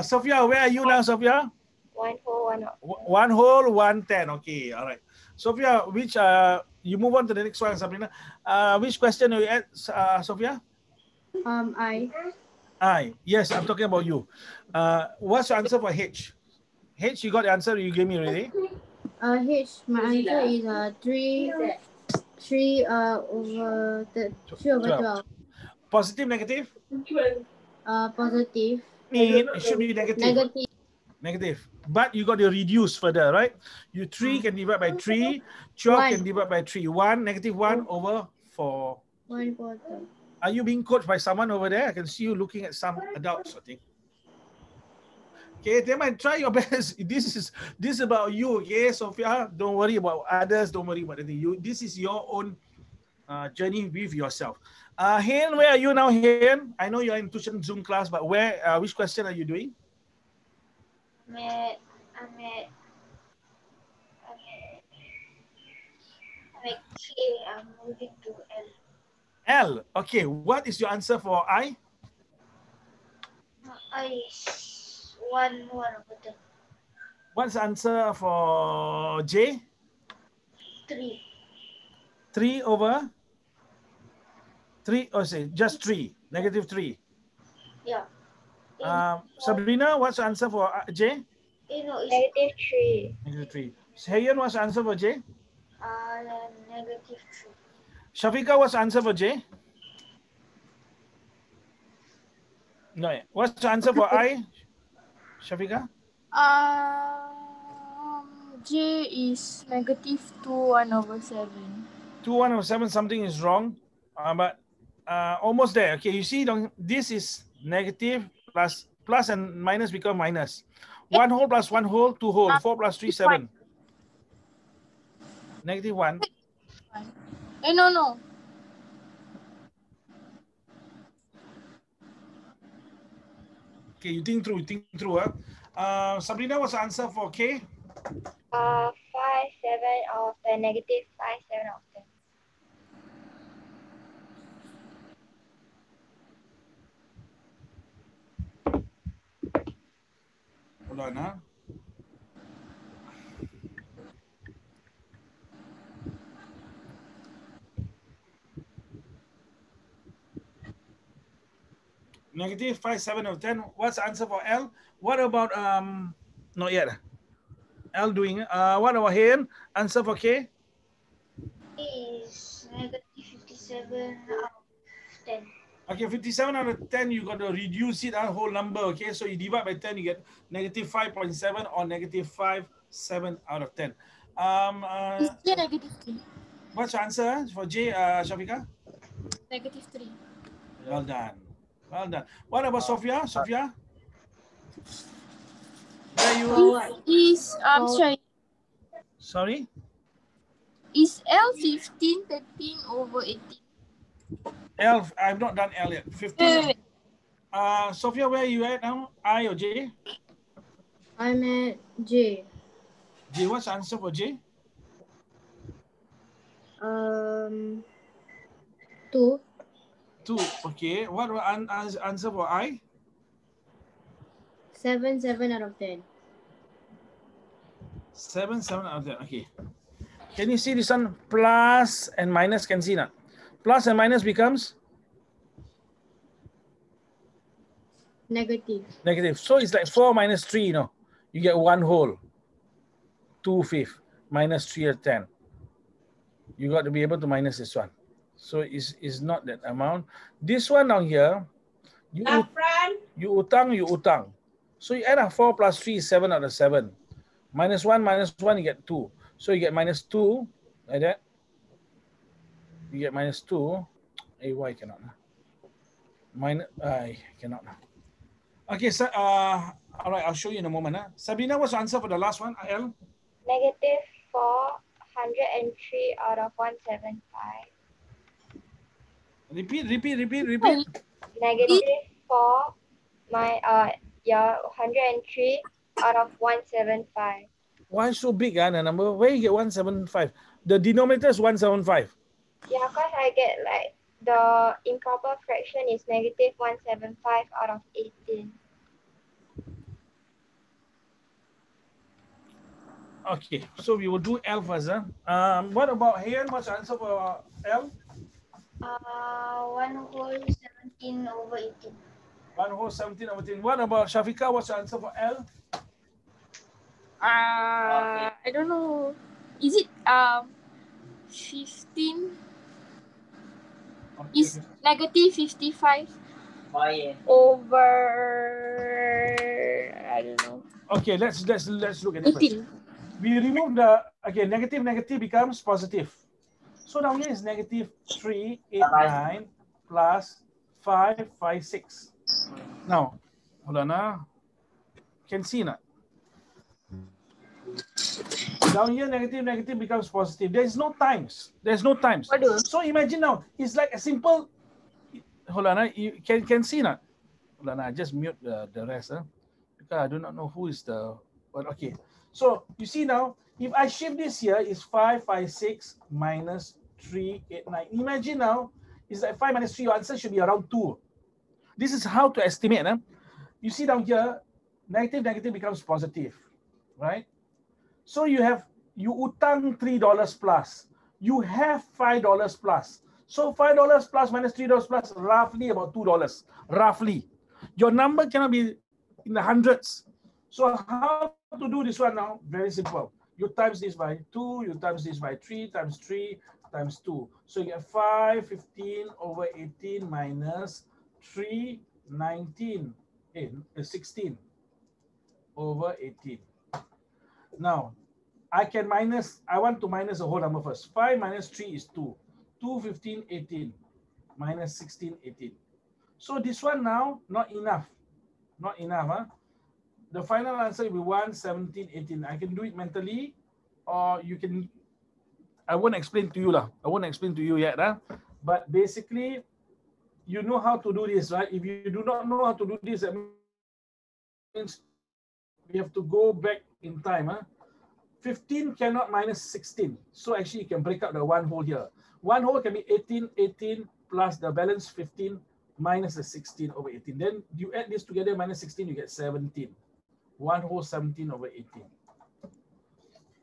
[SPEAKER 1] Sophia, where are you now, Sophia?
[SPEAKER 2] 1 whole, 1 of 10.
[SPEAKER 1] 1 whole, 1 10. Okay, all right. Sophia, which you move on to the next one, Sabrina. Which question are you at, Sophia? I. Yes, I'm talking about you. What's your answer for H? H, you got the answer you gave me already?
[SPEAKER 4] H, my answer is 3 over 12.
[SPEAKER 1] Positive, negative?
[SPEAKER 4] Positive.
[SPEAKER 1] It should be negative. Negative. But you got to reduce further, right? You 3 can divide by 3, 12 can divide by 3. 1, negative 1 over 4.
[SPEAKER 4] 1/4.
[SPEAKER 1] Are you being coached by someone over there? I can see you looking at some adults, I think. Okay, they might try your best. This is about you, okay, Sophia? Don't worry about others. Don't worry about anything. This is your own journey with yourself. Hain, where are you now, Hain? I know you're in tuition Zoom class, but where? Which question are you doing?
[SPEAKER 2] I'm at K. I'm moving to L.
[SPEAKER 1] L. Okay, what is your answer for I?
[SPEAKER 2] I is 1 over 10.
[SPEAKER 1] What's the answer for J?
[SPEAKER 2] 3.
[SPEAKER 1] 3 over 3, or say just 3, negative 3.
[SPEAKER 2] Yeah.
[SPEAKER 1] Sabrina, what's the answer for J?
[SPEAKER 2] No, it's negative 3.
[SPEAKER 1] Negative 3. Hayan, what's the answer for J?
[SPEAKER 2] Negative 3.
[SPEAKER 1] Shafiqa, what's the answer for J? No. What's the answer for I? Shafiqa?
[SPEAKER 3] J is negative 2 1 over 7.
[SPEAKER 1] 2 1 over 7, something is wrong. But almost there. Okay, you see, this is negative plus and minus become minus. 1 whole plus 1 whole, 2 whole. 4 plus 3, 7. Negative 1.
[SPEAKER 3] No.
[SPEAKER 1] Okay, you think through. Sabrina, what's the answer for K?
[SPEAKER 2] 5, 7 out of 10. Negative 5, 7 out of 10.
[SPEAKER 1] Hold on, huh? Negative 5, 7 of 10. What's the answer for L? What about not yet. L doing what about here? Answer for K?
[SPEAKER 2] Is negative 57 out of 10.
[SPEAKER 1] Okay, 57 out of 10, you got to reduce it a whole number. Okay, so you divide by 10, you get negative 5.7 or negative 5.7 out of 10.
[SPEAKER 3] Is J negative 3?
[SPEAKER 1] What's your answer for J, Shafiqa?
[SPEAKER 3] Negative 3.
[SPEAKER 1] Well done. Well done. What about Sophia? Sophia? Where you?
[SPEAKER 3] Is
[SPEAKER 1] Sorry?
[SPEAKER 3] Is L 15, 13 over 18?
[SPEAKER 1] L, I've not done L yet. 15. Sophia, where are you at now? I or J?
[SPEAKER 4] I'm at J.
[SPEAKER 1] J, what's the answer for J?
[SPEAKER 4] 2.
[SPEAKER 1] 2. Okay. What answer for I?
[SPEAKER 4] 7 out of 10.
[SPEAKER 1] 7 out of 10. Okay. Can you see this one? Plus and minus, can see that? Plus and minus becomes?
[SPEAKER 4] Negative.
[SPEAKER 1] So it's like 4 minus 3, you know. You get 1 whole. 2/5 minus 3 or 10. You got to be able to minus this one. So it's not that amount. This one down here, you utang. So you add up 4 plus 3 is 7 out of 7. Minus 1, you get 2. So you get minus 2, like that. You get minus 2. Hey, why cannot? I cannot. Okay, so, all right, I'll show you in a moment. Sabrina, what's the answer for the last one, L?
[SPEAKER 2] Negative 403 out of 175.
[SPEAKER 1] Repeat.
[SPEAKER 2] Negative 4, 103 out of 175.
[SPEAKER 1] Why so big, the number? Where you get 175? The denominator is 175.
[SPEAKER 2] Yeah, because I get like the improper fraction is negative 175 out of 18.
[SPEAKER 1] Okay, so we will do L first. What about here? What's the answer for L?
[SPEAKER 2] 1 whole 17 over 18.
[SPEAKER 1] 1 whole 17 over 18. What about Shafika? What's the answer for L?
[SPEAKER 3] I don't know. Is it 15?
[SPEAKER 1] Okay,
[SPEAKER 3] Is negative 55 over, I don't know.
[SPEAKER 1] Okay, let's look at it
[SPEAKER 3] 18.
[SPEAKER 1] first. We remove the negative becomes positive. So down here is negative 389 plus 556. Now, hold on. Can see not? Down here, negative becomes positive. There is no times. So imagine now, it's like a simple. Hold on, you can see not? Hold on, I just mute the rest, because I do not know who is the. But okay, so you see now, if I shift this here, is 556 minus 389. Imagine now, it's like 5 minus 3. Your answer should be around 2. This is how to estimate. You see down here, negative becomes positive, right? So you utang $3 plus. You have $5 plus. So $5 plus minus $3 plus, roughly about $2. Roughly. Your number cannot be in the hundreds. So how to do this one now? Very simple. You times this by 2, you times this by 3 times 3 times 2. So you get 515 over 18 minus 319, 16 over 18. Now, I want to minus the whole number first. 5 minus 3 is 2. 2, 15, 18. Minus 16, 18. So this one now, not enough. Not enough. The final answer will be 1, 17, 18. I can do it mentally, or you can, I won't explain to you. I won't explain to you yet. But basically, you know how to do this, right? If you do not know how to do this, that means we have to go back in time. 15 cannot minus 16. So actually, you can break up the 1 whole here. 1 whole can be 18, 18 plus the balance 15 minus the 16 over 18. Then you add this together, minus 16, you get 17. 1 whole 17 over 18.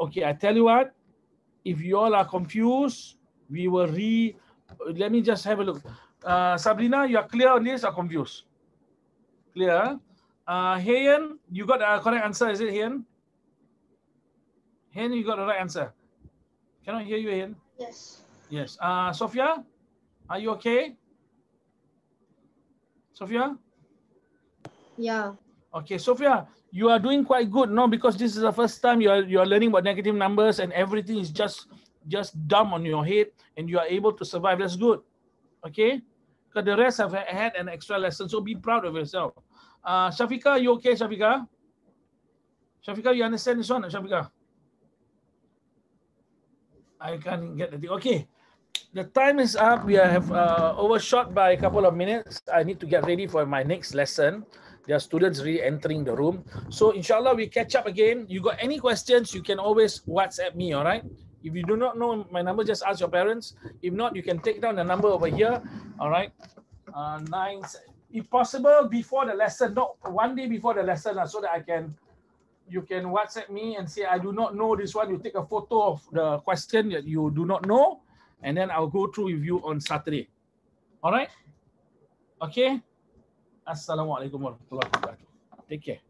[SPEAKER 1] Okay, I tell you what, if you all are confused, we will let me just have a look. Sabrina, you are clear on this or confused? Clear? Hayen, you got the correct answer, is it, Hayen? Hayen, you got the right answer. Cannot hear you, Hayen.
[SPEAKER 2] Yes.
[SPEAKER 1] Yes. Sophia, are you okay? Sophia?
[SPEAKER 4] Yeah.
[SPEAKER 1] Okay, Sophia, you are doing quite good, no? Because this is the first time you are learning about negative numbers and everything is just dumb on your head and you are able to survive. That's good. Okay? Because the rest have had an extra lesson, so be proud of yourself. Shafika, you okay, Shafika? Shafika, you understand this one, Shafika? I can't get the thing. Okay. The time is up. We have overshot by a couple of minutes. I need to get ready for my next lesson. There are students re-entering the room. So inshallah, we catch up again. You got any questions, you can always WhatsApp me, all right? If you do not know my number, just ask your parents. If not, you can take down the number over here, all right? 9, if possible, before the lesson, not one day before the lesson, so that you can WhatsApp me and say, I do not know this one. You take a photo of the question that you do not know, and then I'll go through with you on Saturday. All right? Okay? Assalamualaikum warahmatullahi wabarakatuh. Take care.